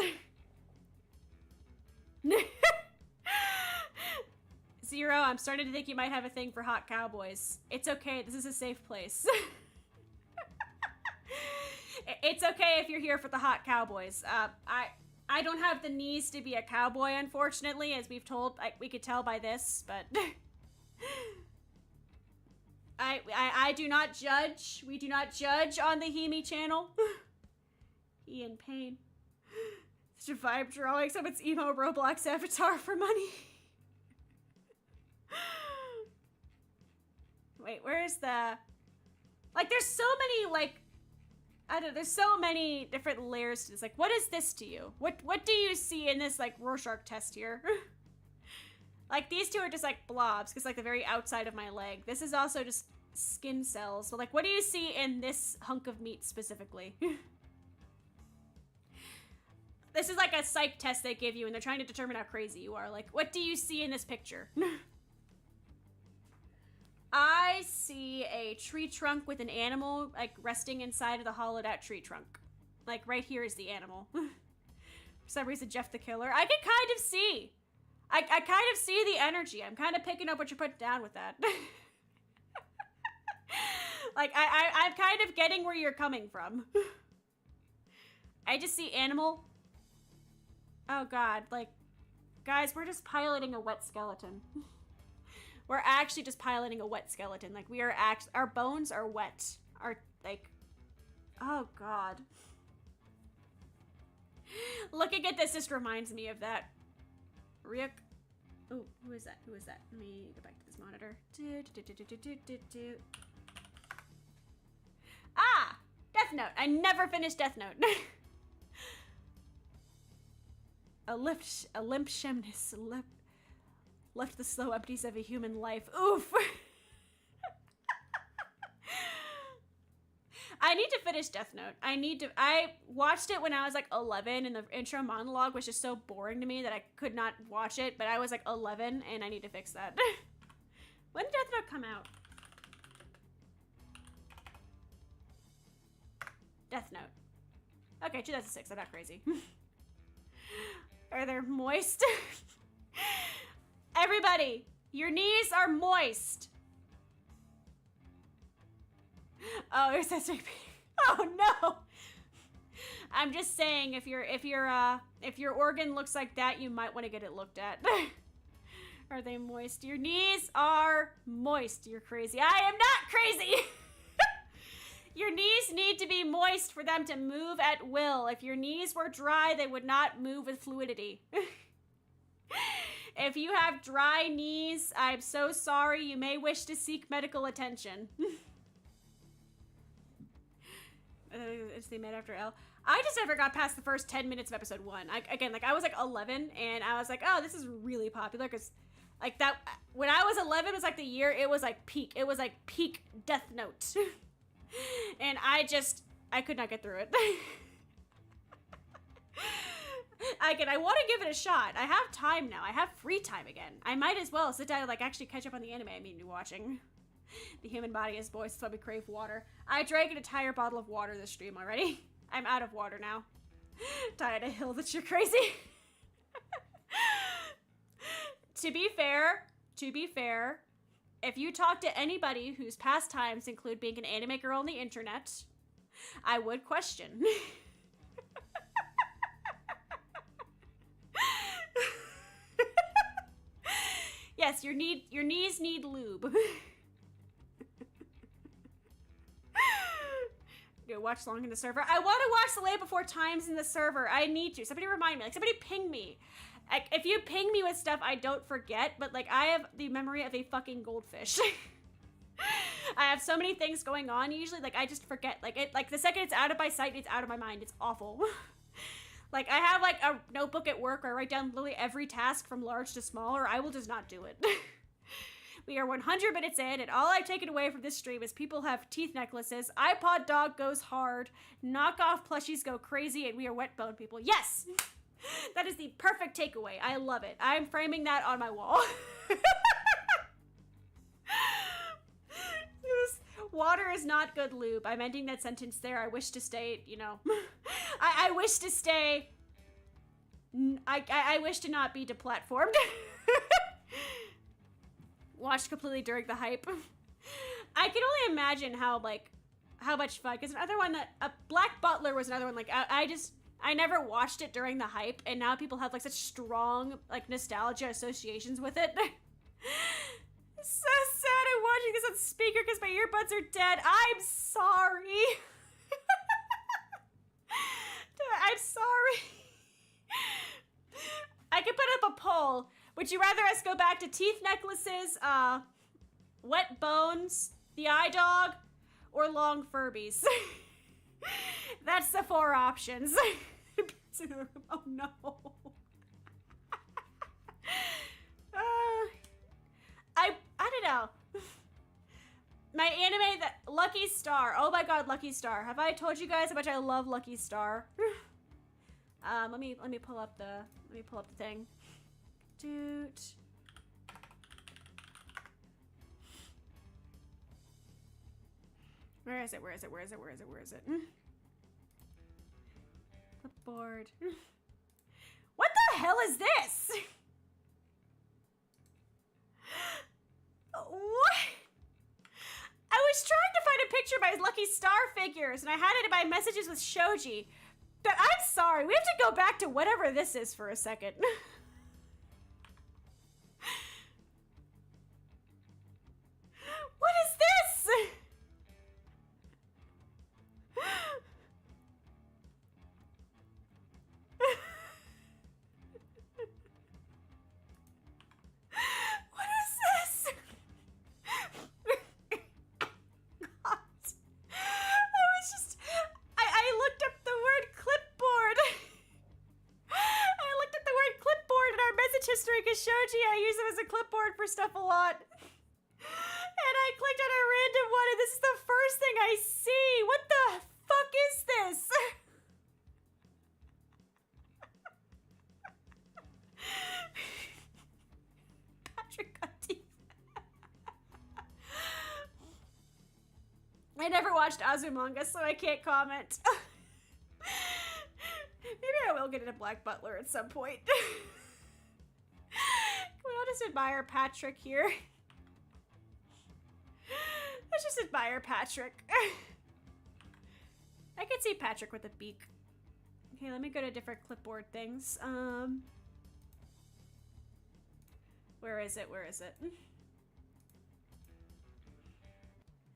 Zero, I'm starting to think you might have a thing for hot cowboys. It's okay, this is a safe place. It's okay if you're here for the hot cowboys. I don't have the knees to be a cowboy, unfortunately, as we've told, we could tell by this, but... I do not judge. We do not judge on the Himi channel. He in pain. Such a vibe drawing someone's emo Roblox avatar for money. Wait, where's the... Like, there's so many, like... I don't know, there's so many different layers to this. Like, what is this to you? What do you see in this, like, Rorschach test here? Like, these two are just, like, blobs, because, like, the very outside of my leg. This is also just skin cells. So, like, what do you see in this hunk of meat specifically? This is, like, a psych test they give you, and they're trying to determine how crazy you are. Like, what do you see in this picture? I see a tree trunk with an animal, like, resting inside of the hollowed-out tree trunk. Like, right here is the animal. For some reason, Jeff the Killer. I can kind of see. I kind of see the energy. I'm kind of picking up what you're putting down with that. Like, I'm kind of getting where you're coming from. I just see animal. Oh, God. Like, guys, we're just piloting a wet skeleton. We're actually just piloting a wet skeleton. Like, we are our bones are wet. Like, oh, God. Looking at this just reminds me of that. Rick. Oh, who is that? Who is that? Let me go back to this monitor. Ah! Death Note. I never finished Death Note. A limp shemness left the slow empties of a human life. Oof! I need to finish Death Note. I watched it when I was like 11 and the intro monologue was just so boring to me that I could not watch it, but I was like 11 and I need to fix that. When did Death Note come out? Okay, 2006. I'm not crazy. Are they moist? Everybody, your knees are moist. Oh, it says oh no. I'm just saying, if your organ looks like that, you might want to get it looked at. Are they moist? Your knees are moist. You're crazy. I am not crazy. Your knees need to be moist for them to move at will. If your knees were dry, they would not move with fluidity. If you have dry knees, I'm so sorry. You may wish to seek medical attention. It's the made after L. I just never got past the first 10 minutes of episode 1. I was like 11, and I was like, oh, this is really popular, because like that, when I was 11 was like the year, it was like peak. It was like peak Death Note. And I could not get through it. I want to give it a shot. I have time now. I have free time again. I might as well sit down and like actually catch up on the anime I'm watching. The human body is voiced, so we crave water. I drank an entire bottle of water this stream already. I'm out of water now. Tired of hill that you're crazy. To be fair, if you talk to anybody whose pastimes include being an anime girl on the internet, I would question. Yes, your knees need lube. Watch long in the server. I want to watch the Lay Before Times in the server. I need to. Somebody remind me. Like, somebody ping me. Like, if you ping me with stuff, I don't forget. But, like, I have the memory of a fucking goldfish. I have so many things going on usually. Like, I just forget. Like, the second it's out of my sight, it's out of my mind. It's awful. Like, I have, like, a notebook at work where I write down literally every task from large to small, or I will just not do it. We are 100 minutes in, and all I've taken away from this stream is people have teeth necklaces, iPod dog goes hard, knockoff plushies go crazy, and we are wet bone people. Yes! That is the perfect takeaway. I love it. I'm framing that on my wall. Water is not good lube. I'm ending that sentence there. I wish to stay, you know. I wish to stay. I wish to not be deplatformed. Watched completely during the hype. I can only imagine how much fun, because another one that Black Butler was another one, like I never watched it during the hype, and now people have like such strong like nostalgia associations with it. It's so sad I'm watching this on speaker because my earbuds are dead. I'm sorry. I'm sorry. I could put up a poll. Would you rather us go back to teeth necklaces, wet bones, the eye dog, or long Furbies? That's the 4 options. Oh no. I don't know. My anime, that Lucky Star. Oh my god, Lucky Star. Have I told you guys how much I love Lucky Star? Let me pull up the thing. Dude. Where is it? Clipboard. What the hell is this? What? I was trying to find a picture of my Lucky Star figures, and I had it in my messages with Shoji. But I'm sorry, we have to go back to whatever this is for a second. What is this? What is this? God. I looked up the word clipboard. I looked up the word clipboard in our message history because Shoji, I use it as a clipboard for stuff a lot. And I clicked on a random one, and this is the first thing I see. What the fuck is this? Patrick got teeth. I never watched Azumanga, so I can't comment. will get into Black Butler at some point. Can we all just admire Patrick here? Let's just admire Patrick. I can see Patrick with a beak. Okay, let me go to different clipboard things. Where is it? Where is it?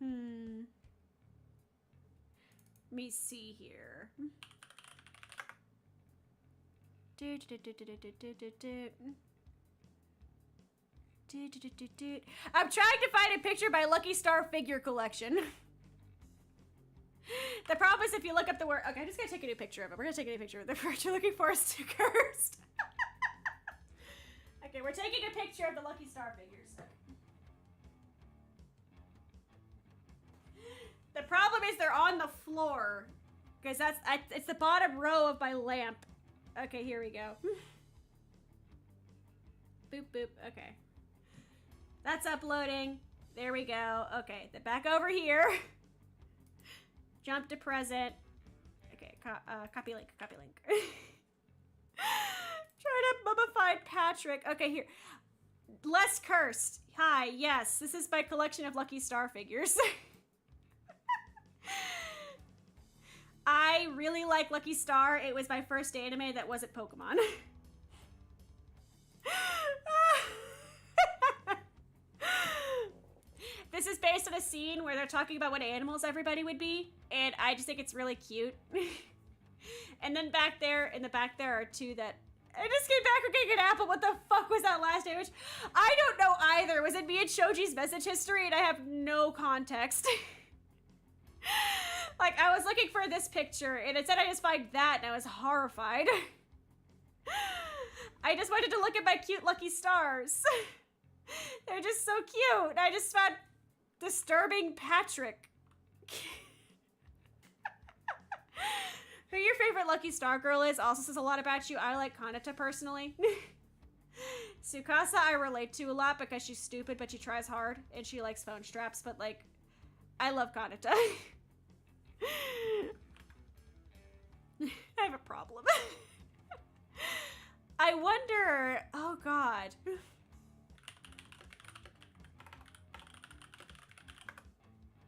Let me see here. I'm trying to find a picture by Lucky Star figure collection. The problem is if you look up the word... Okay, I'm just gonna take a new picture of it. We're gonna take a new picture of the word you're looking for is too cursed. Okay, we're taking a picture of the Lucky Star figures. The problem is they're on the floor. Because it's the bottom row of my lamp. Okay, here we go. Boop, boop. Okay. That's uploading. There we go. Okay, then back over here. Jump to present. Okay, copy link, copy link. Try to mummified Patrick. Okay, here. Less cursed. Hi, yes, this is my collection of Lucky Star figures. I really like Lucky Star. It was my first anime that wasn't Pokemon. This is based on a scene where they're talking about what animals everybody would be, and I just think it's really cute. And then back there, in the back there are two that... I just came back from getting an apple. What the fuck was that last image? I don't know either. Was it me and Shoji's message history? And I have no context. Like, I was looking for this picture, and it said I just find that, and I was horrified. I just wanted to look at my cute Lucky Stars. They're just so cute. I just found disturbing Patrick. Who your favorite Lucky Star girl is also says a lot about you. I like Kanata personally. Tsukasa I relate to a lot because she's stupid, but she tries hard, and she likes phone straps, but like, I love Kanata. I have a problem. I wonder, oh God.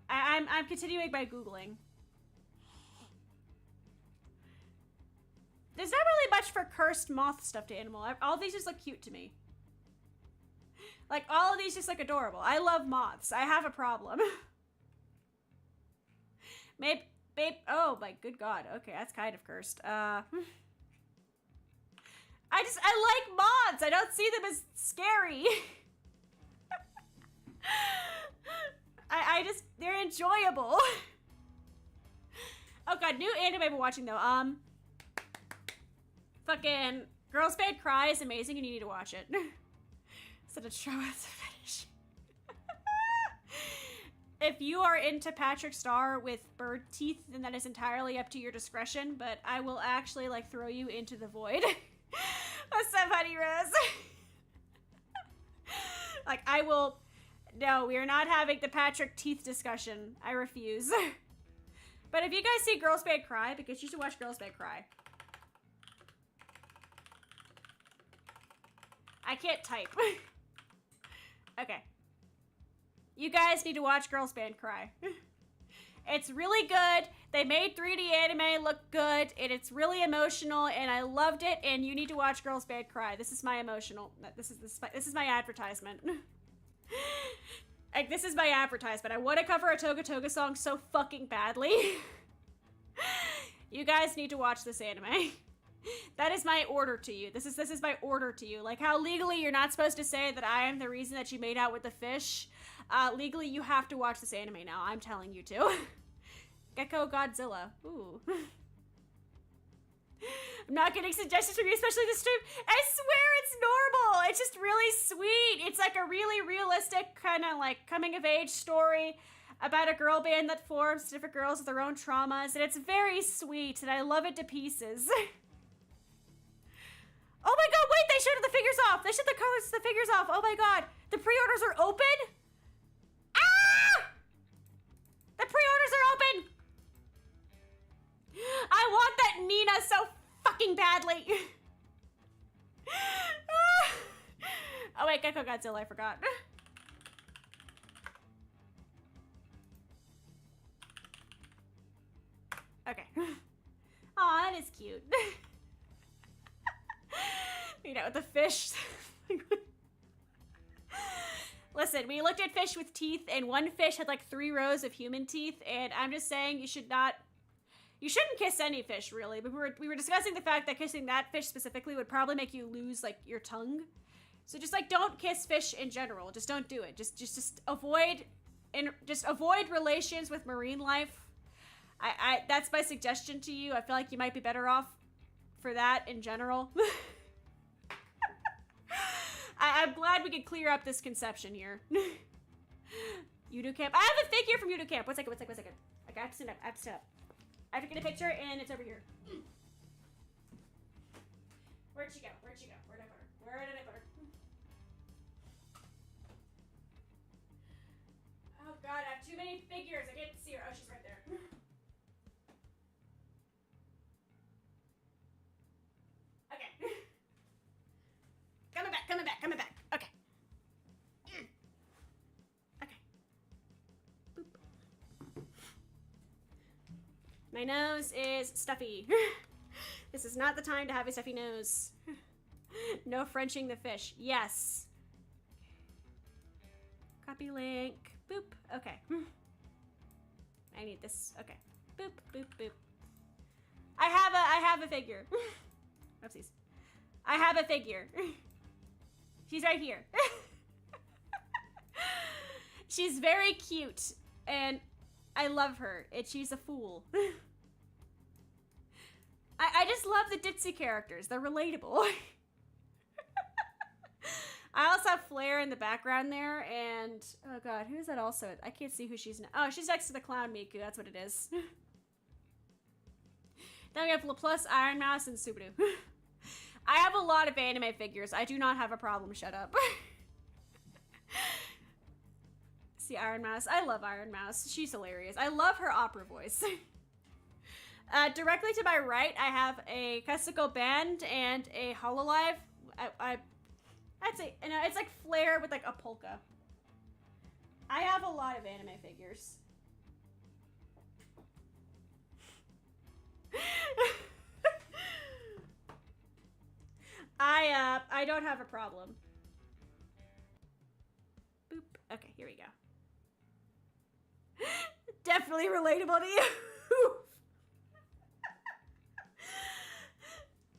I'm continuing by Googling. There's not really much for cursed moth stuffed animal. All these just look cute to me. Like, all of these just look adorable. I love moths. I have a problem. Maybe, oh my good God. Okay, that's kind of cursed. I like moths. I don't see them as scary. They're enjoyable. Oh God, new anime I've been watching though. Fucking Girls Band Cry is amazing and you need to watch it. Such a trauma fetish. If you are into Patrick Star with bird teeth, then that is entirely up to your discretion, but I will actually like throw you into the void. What's up, Honey Rose? Like, I will... No, we are not having the Patrick teeth discussion. I refuse. But if you guys see Girls Band Cry, because you should watch Girls Band Cry. I can't type. Okay. You guys need to watch Girls Band Cry. It's really good. They made 3D anime look good, and it's really emotional, and I loved it, and you need to watch Girls Band Cry. This is my emotional... This is my advertisement. Like, this is my advertisement. I want to cover a Toga Toga song so fucking badly. You guys need to watch this anime. That is my order to you. This is my order to you. Like how legally you're not supposed to say that I am the reason that you made out with the fish. Legally you have to watch this anime now. I'm telling you to. Gecko Godzilla. Ooh. I'm not getting suggestions from you, especially this stream. I swear it's normal. It's just really sweet. It's like a really realistic kind of like coming of age story about a girl band that forms different girls with their own traumas. And it's very sweet and I love it to pieces. Oh my God, wait, they showed the figures off. They showed the figures off. Oh my God. The pre-orders are open? Ah! The pre-orders are open. I want that Nina so fucking badly. badly. Oh wait, Gecko Godzilla, I forgot. Okay. Aw, that is cute. You know, the fish. Listen, we looked at fish with teeth, and one fish had like 3 rows of human teeth, and I'm just saying you shouldn't kiss any fish, really. But we were discussing the fact that kissing that fish specifically would probably make you lose like your tongue. So just like don't kiss fish in general. Just don't do it. Just avoid relations with marine life. That's my suggestion to you. I feel like you might be better off for that in general. I'm glad we could clear up this conception here. Udo Camp. I have a figure from Udo Camp. One second. Okay, I have to stand up. I have to get a picture, and it's over here. Where'd she go? Where did I put her? Oh god, I have too many figures. I can't see her. Oh, she's right there. Okay. Coming back. Okay. Okay. Boop. My nose is stuffy. This is not the time to have a stuffy nose. No Frenching the fish. Yes. Copy link. Boop. Okay. I need this. Okay. Boop, boop, boop. I have a figure. Oopsies. I have a figure. She's right here. She's very cute, and I love her, and she's a fool. I just love the ditzy characters. They're relatable. I also have Flair in the background there, and oh god, who is that also? I can't see who she's. Oh, she's next to the clown Miku. That's what it is. Then we have LaPlus, Iron Mouse, and Subaru. I have a lot of anime figures. I do not have a problem. Shut up. See Iron Mouse. I love Iron Mouse. She's hilarious. I love her opera voice. Directly to my right, I have a Kasuko Band and a Hololive. I'd say, you know, it's like Flair with like a polka. I have a lot of anime figures. I don't have a problem. Boop. Okay, here we go. Definitely relatable to you.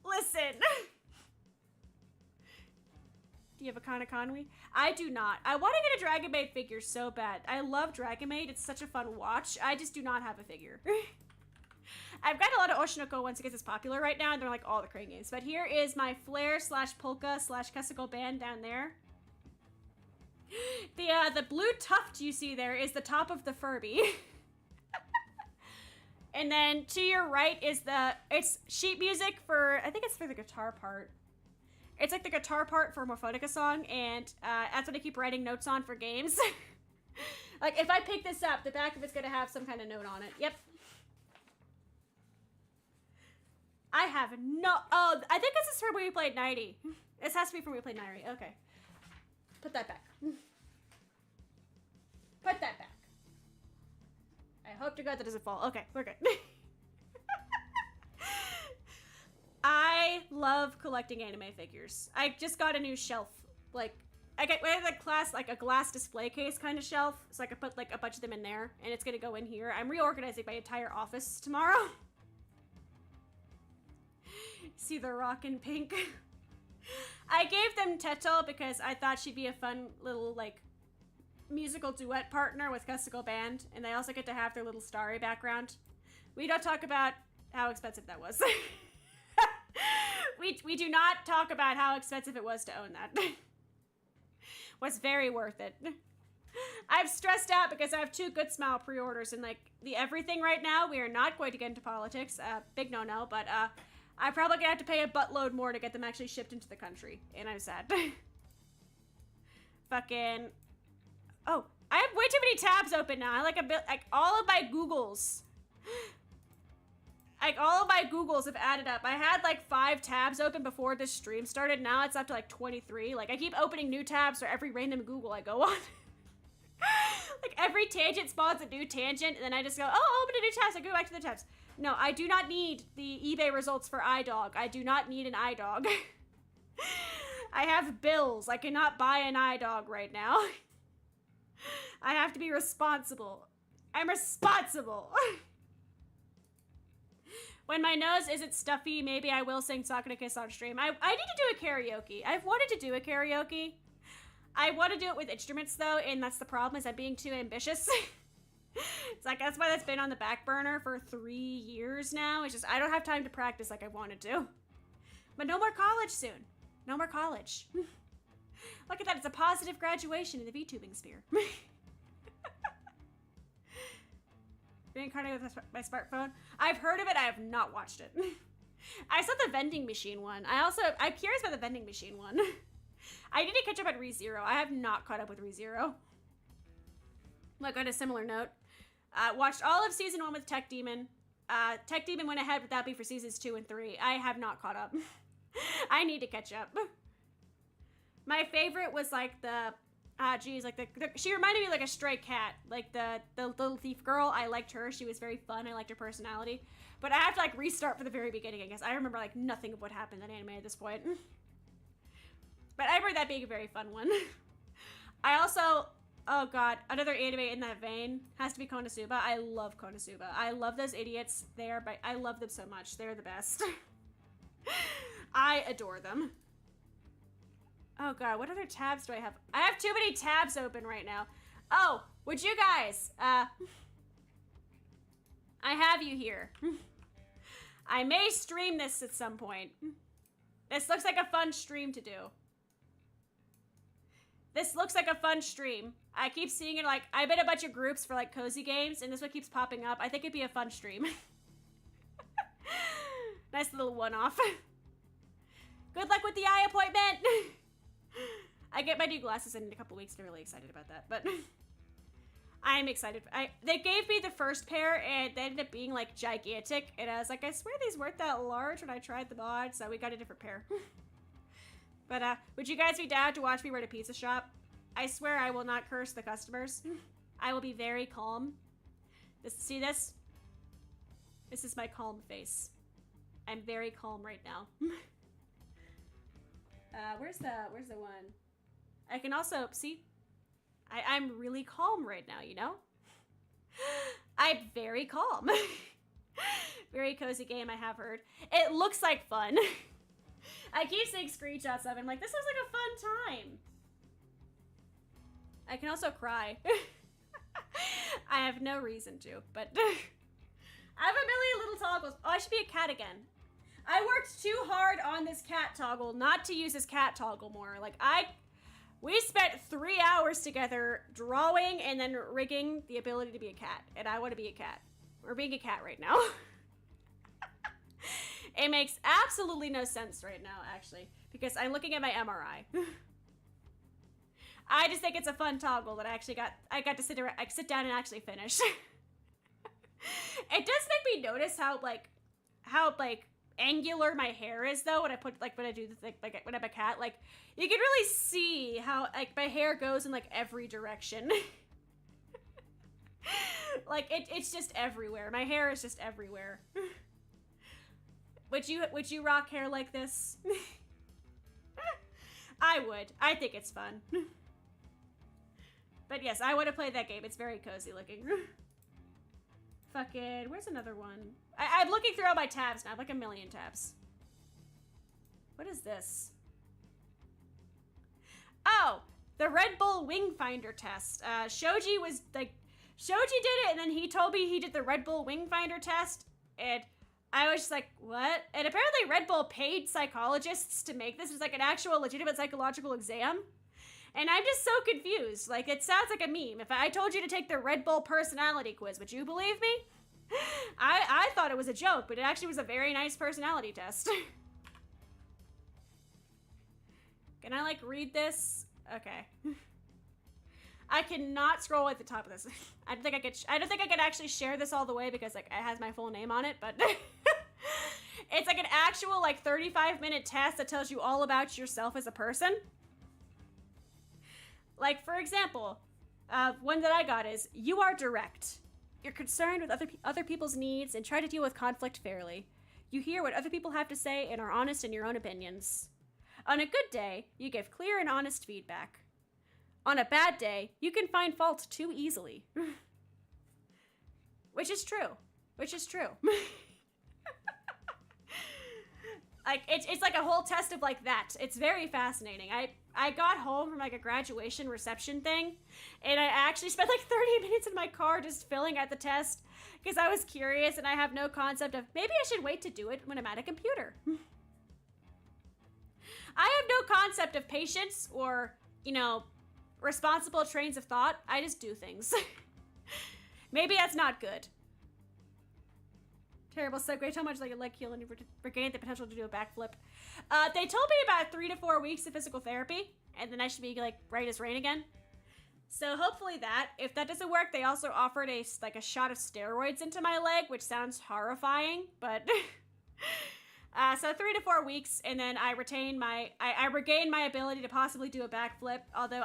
Listen. Do you have a Kanekonwi? I do not. I want to get a Dragon Maid figure so bad. I love Dragon Maid. It's such a fun watch. I just do not have a figure. I've got a lot of Oshinoko ones because it's popular right now, and they're like all the crane games. But here is my Flair / Polka / Kasuko Band down there. The blue tuft you see there is the top of the Furby. And then to your right is it's sheet music for, I think it's for the guitar part. It's like the guitar part for a Morphonica song, and that's what I keep writing notes on for games. Like, if I pick this up, the back of it's gonna have some kind of note on it. Yep. I have no... Oh, I think this is from when we played 90. This has to be from when we played 90. Okay. Put that back. Put that back. I hope to God that doesn't fall. Okay, we're good. I love collecting anime figures. I just got a new shelf. Like, I have a glass display case kind of shelf, so I can put like a bunch of them in there, and it's gonna go in here. I'm reorganizing my entire office tomorrow. See the rock in pink. I gave them Teto because I thought she'd be a fun little like musical duet partner with Kasuko Band, and they also get to have their little starry background. We don't talk about how expensive that was. We do not talk about how expensive it was to own that. Was very worth it. I've stressed out because I have 2 Good Smile pre-orders, and like the everything right now, we are not going to get into politics. Big no-no, but I'm probably gonna have to pay a buttload more to get them actually shipped into the country, and I'm sad. Fucking... Oh, I have way too many tabs open now. I like all of my Googles. Like, all of my Googles have added up. I had, like, 5 tabs open before this stream started. Now it's up to, like, 23. Like, I keep opening new tabs for every random Google I go on. Like, every tangent spawns a new tangent, and then I just go, oh, open a new tab, so I go back to the tabs. No, I do not need the eBay results for iDog. I do not need an iDog. I have bills. I cannot buy an iDog right now. I have to be responsible. I'm responsible. When my nose isn't stuffy, maybe I will sing Sock and a Kiss on stream. I need to do a karaoke. I've wanted to do a karaoke. I want to do it with instruments, though, and that's the problem, is I'm being too ambitious. It's like, that's why that's been on the back burner for 3 years now. It's just, I don't have time to practice like I wanted to. But no more college soon. No more college. Look at that, it's a positive graduation in the VTubing sphere. Reincarnated with my smartphone. I've heard of it, I have not watched it. I saw the vending machine one. I'm curious about the vending machine one. I need to catch up on ReZero. I have not caught up with ReZero. Like, on a similar note, watched all of season 1 with Tech Demon. Tech Demon went ahead without me for seasons 2 and 3. I have not caught up. I need to catch up. My favorite was like the, she reminded me of like a stray cat, like the little thief girl. I liked her. She was very fun. I liked her personality. But I have to like restart from the very beginning, I guess. I remember like nothing of what happened in anime at this point. But I remember that being a very fun one. I also, oh god, another anime in that vein has to be Konosuba. I love Konosuba. I love those idiots. I love them so much. They're the best. I adore them. Oh god, what other tabs do I have? I have too many tabs open right now. Oh, would you guys, I have you here. I may stream this at some point. This looks like a fun stream to do. This looks like a fun stream. I keep seeing it, like, I'm in a bunch of groups for, like, cozy games, and this one keeps popping up. I think it'd be a fun stream. Nice little one-off. Good luck with the eye appointment! I get my new glasses in a couple weeks, and I'm really excited about that, but I'm excited. They gave me the first pair, and they ended up being, like, gigantic, and I was like, I swear these weren't that large when I tried them on, so we got a different pair. But, would you guys be down to watch me run a pizza shop? I swear I will not curse the customers. I will be very calm. See this? This is my calm face. I'm very calm right now. Where's the one? I can also, see? I'm really calm right now, you know? I'm very calm. Very cozy game, I have heard. It looks like fun. I keep seeing screenshots of it. I'm like, this looks like a fun time. I can also cry. I have no reason to, but I have a million little toggles. Oh, I should be a cat again. I worked too hard on this cat toggle not to use this cat toggle more. Like, we spent 3 hours together drawing and then rigging the ability to be a cat, and I want to be a cat. We're being a cat right now. It makes absolutely no sense right now, actually, because I'm looking at my MRI. I just think it's a fun toggle that I got to sit down and actually finish. It does make me notice how angular my hair is, though, when I do the thing, like when I'm a cat. Like, you can really see how like my hair goes in like every direction. Like it's just everywhere. My hair is just everywhere. Would you rock hair like this? I would. I think it's fun. But yes, I want to play that game. It's very cozy looking. Fucking, where's another one? I'm looking through all my tabs now. I have like a million tabs. What is this? Oh, the Red Bull Wing Finder test. Shoji was like, Shoji did it, and then he told me he did the Red Bull Wing Finder test, and I was just like, what? And apparently Red Bull paid psychologists to make this. It was like an actual legitimate psychological exam. And I'm just so confused. Like, it sounds like a meme. If I told you to take the Red Bull personality quiz, would you believe me? I thought it was a joke, but it actually was a very nice personality test. Can I, like, read this? Okay. I cannot scroll at the top of this. I don't think I could actually share this all the way because, like, it has my full name on it, but It's like an actual like 35-minute test that tells you all about yourself as a person. Like, for example, one that I got is, you are direct. You're concerned with other people's needs and try to deal with conflict fairly. You hear what other people have to say and are honest in your own opinions. On a good day, you give clear and honest feedback. On a bad day, you can find fault too easily. Which is true. Which is true. Like, it's like a whole test of like that. It's very fascinating. I got home from like a graduation reception thing, and I actually spent like 30 minutes in my car just filling out the test because I was curious and I have no concept of maybe I should wait to do it when I'm at a computer. I have no concept of patience or, you know, responsible trains of thought. I just do things. Maybe that's not good. Terrible segue. How much like a leg heal and you regain the potential to do a backflip. They told me about 3 to 4 weeks of physical therapy, and then I should be like right as rain again. So hopefully that. If that doesn't work, they also offered a shot of steroids into my leg, which sounds horrifying, but so 3 to 4 weeks, and then I regain my ability to possibly do a backflip. Although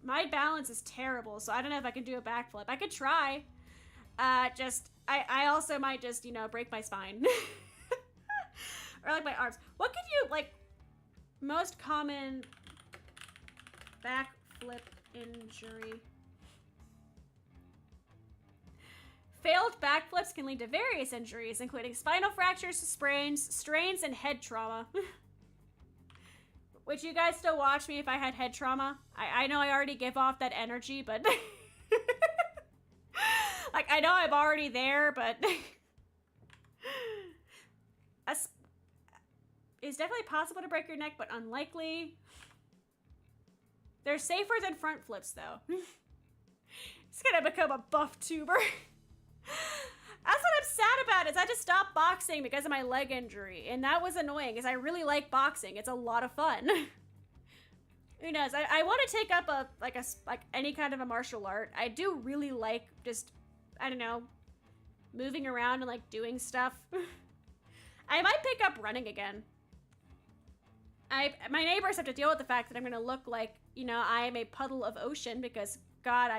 my balance is terrible, so I don't know if I can do a backflip. I could try. I also might just, you know, break my spine. Or like my arms. What could you, like, most common backflip injury? Failed backflips can lead to various injuries, including spinal fractures, sprains, strains, and head trauma. Would you guys still watch me if I had head trauma? I know I already give off that energy, but... Like, I know I'm already there, but... It's definitely possible to break your neck, but unlikely. They're safer than front flips, though. It's gonna become a buff tuber. That's what I'm sad about, is I just stopped boxing because of my leg injury, and that was annoying, because I really like boxing. It's a lot of fun. Who knows? I want to take up any kind of a martial art. I do really like just, I don't know, moving around and like doing stuff. I might pick up running again. My neighbors have to deal with the fact that I'm gonna look like, you know, I am a puddle of ocean because, God,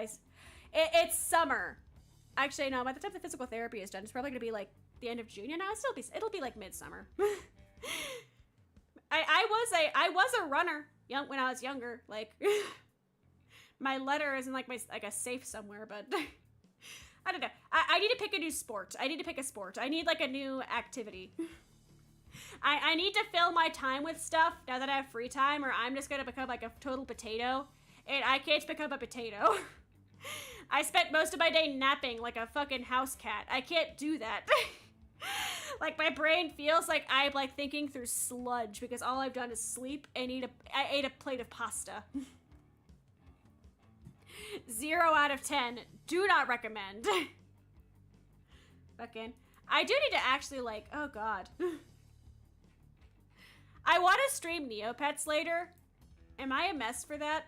it's summer. Actually, no, by the time the physical therapy is done, it's probably gonna be like the end of June. No, it'll be like midsummer. I was a runner when I was younger. Like, my letter is in like a safe somewhere, but I don't know. I need to pick a new sport. I need to pick a sport. I need like a new activity. I need to fill my time with stuff now that I have free time, or I'm just gonna become like a total potato, and I can't become a potato. I spent most of my day napping like a fucking house cat. I can't do that. Like, my brain feels like I'm like thinking through sludge because all I've done is sleep and I ate a plate of pasta. 0 out of 10. Do not recommend. Fucking. I do need to actually like, oh God. I want to stream Neopets later. Am I a mess for that?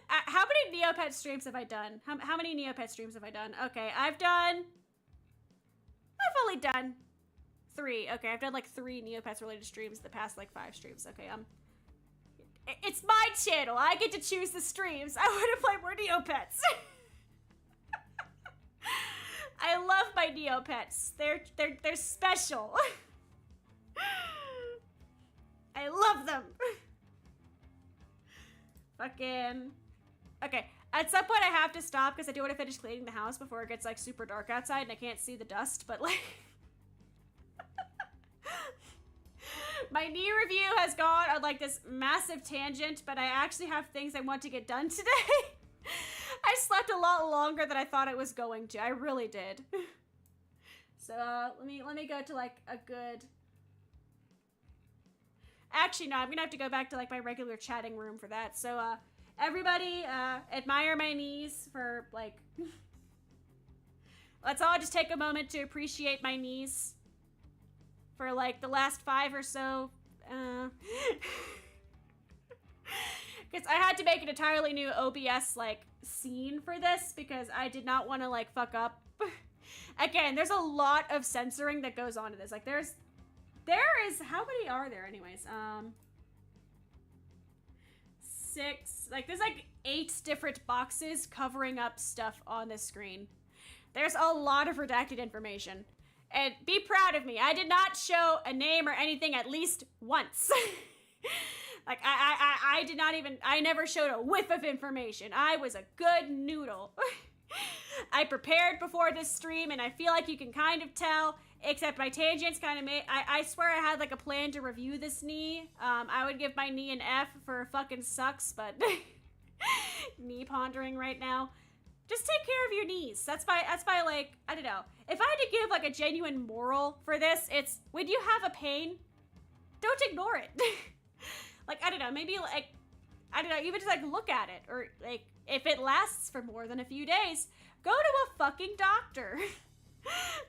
How many Neopet streams have I done? How many Neopet streams have I done? Okay, I've only done 3. Okay, I've done like 3 Neopets related streams the past like 5 streams. Okay, it's my channel. I get to choose the streams. I want to play more Neopets. I love my Neopets. They're special. I love them. Fucking. Okay, at some point I have to stop because I do want to finish cleaning the house before it gets like super dark outside and I can't see the dust, but like. My knee review has gone on like this massive tangent, but I actually have things I want to get done today. I slept a lot longer than I thought I was going to. I really did. So let me go to like a good. Actually, no, I'm gonna have to go back to like my regular chatting room for that. So everybody admire my knees for like. Let's all just take a moment to appreciate my knees. For like the last 5 or so. Because I had to make an entirely new OBS like scene for this because I did not want to like fuck up Again, there's a lot of censoring that goes on to this. Like, there is, how many are there anyways? 6, like, there's like 8 different boxes covering up stuff on this screen. There's a lot of redacted information. And be proud of me. I did not show a name or anything at least once. Like, I did not even, I never showed a whiff of information. I was a good noodle. I prepared before this stream, and I feel like you can kind of tell, except my tangents kind of made, I swear I had like a plan to review this knee. I would give my knee an F for fucking sucks, but knee pondering right now. Just take care of your knees. That's my like, I don't know. If I had to give like a genuine moral for this, it's when you have a pain, don't ignore it. Like, I don't know, maybe like, I don't know, even just like look at it, or like if it lasts for more than a few days, go to a fucking doctor.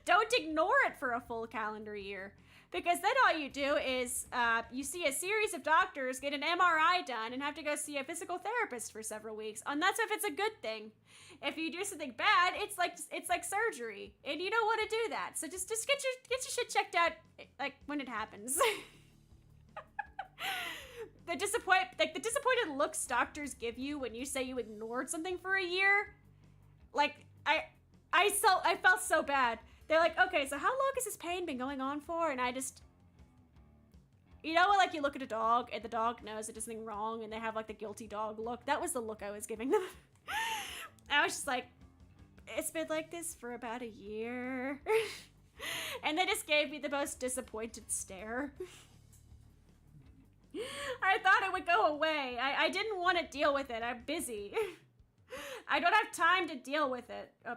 Don't ignore it for a full calendar year, because then all you do is you see a series of doctors, get an MRI done, and have to go see a physical therapist for several weeks. And that's if it's a good thing. If you do something bad, it's like surgery, and you don't want to do that. So just get your shit checked out like when it happens. The disappointed looks doctors give you when you say you ignored something for a year, like I felt so bad. They're like, okay, so how long has this pain been going on for? And I just, you know, like you look at a dog and the dog knows it does something wrong and they have like the guilty dog look. That was the look I was giving them. I was just like, it's been like this for about a year. And they just gave me the most disappointed stare. I thought it would go away. I didn't want to deal with it. I'm busy. I don't have time to deal with it. Yeah,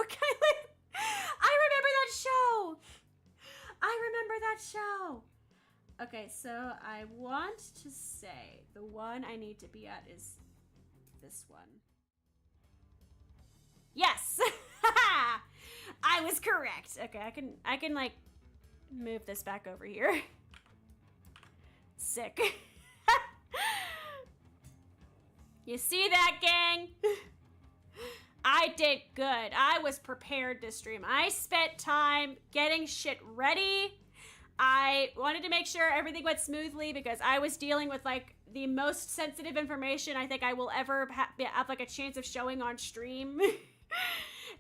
okay. I remember that show. Okay, so I want to say the one I need to be at is this one. Yes. I was correct. Okay, I can like move this back over here. Sick. You see that, gang? I did good. I was prepared to stream. I spent time getting shit ready. I wanted to make sure everything went smoothly because I was dealing with like the most sensitive information I think I will ever have like a chance of showing on stream.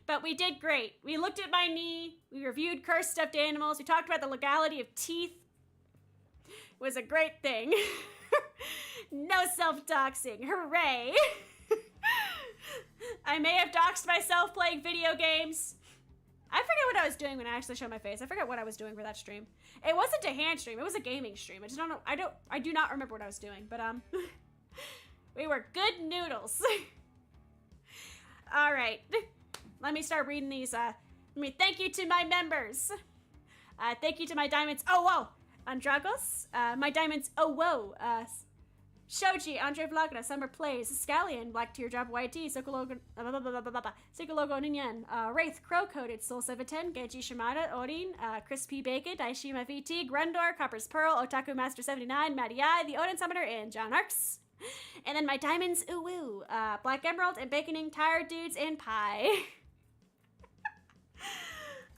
But we did great. We looked at my knee. We reviewed cursed stuffed animals. We talked about the legality of teeth. It was a great thing. No self-doxing. Hooray. I may have doxed myself playing video games. I forget what I was doing when I actually showed my face. I forgot what I was doing for that stream. It wasn't a hand stream. It was a gaming stream. I just don't know. I do not remember what I was doing, but we were good noodles. All right. Let me start reading these. Let me thank you to my members. Thank you to my diamonds. Oh, whoa. Andragos. My diamonds. Oh, whoa. Shoji, Andre Vlagna, Summer Plays, Scallion, Black Teardrop, YT, Sokologo Ninyan, Wraith, Crow Coded, Soul 710, Genji Shimada, Odin, Chris P. Bacon, Daishima VT, Grendor, Copper's Pearl, Otaku Master 79, Matty I, The Odin Summoner, and John Arks. And then my diamonds, ooh woo, Black Emerald, and Baconing, Tired Dudes, and Pie.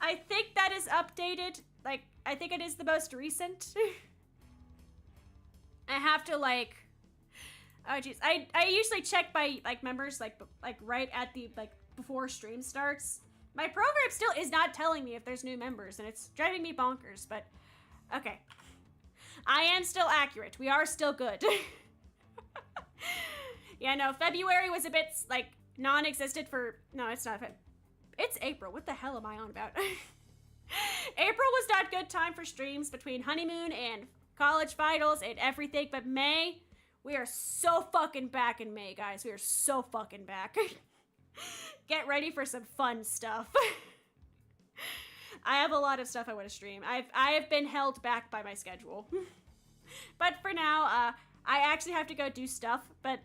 I think that is updated. Like, I think it is the most recent. I have to, like... Oh, jeez. I usually check my, like, members, like right at the, like, before stream starts. My program still is not telling me if there's new members, and it's driving me bonkers, but... Okay. I am still accurate. We are still good. Yeah, no, February was a bit, like, non-existent for... No, it's not. It's April. What the hell am I on about? April was not good time for streams between honeymoon and college finals and everything, but May... We are so fucking back in May, guys. We are so fucking back. Get ready for some fun stuff. I have a lot of stuff I want to stream. I have been held back by my schedule. But for now, I actually have to go do stuff. But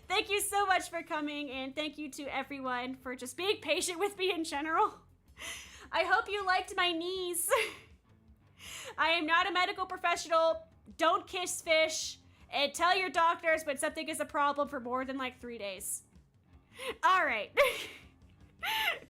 thank you so much for coming, and thank you to everyone for just being patient with me in general. I hope you liked my knees. I am not a medical professional. Don't kiss fish. And tell your doctors when something is a problem for more than like 3 days. All right.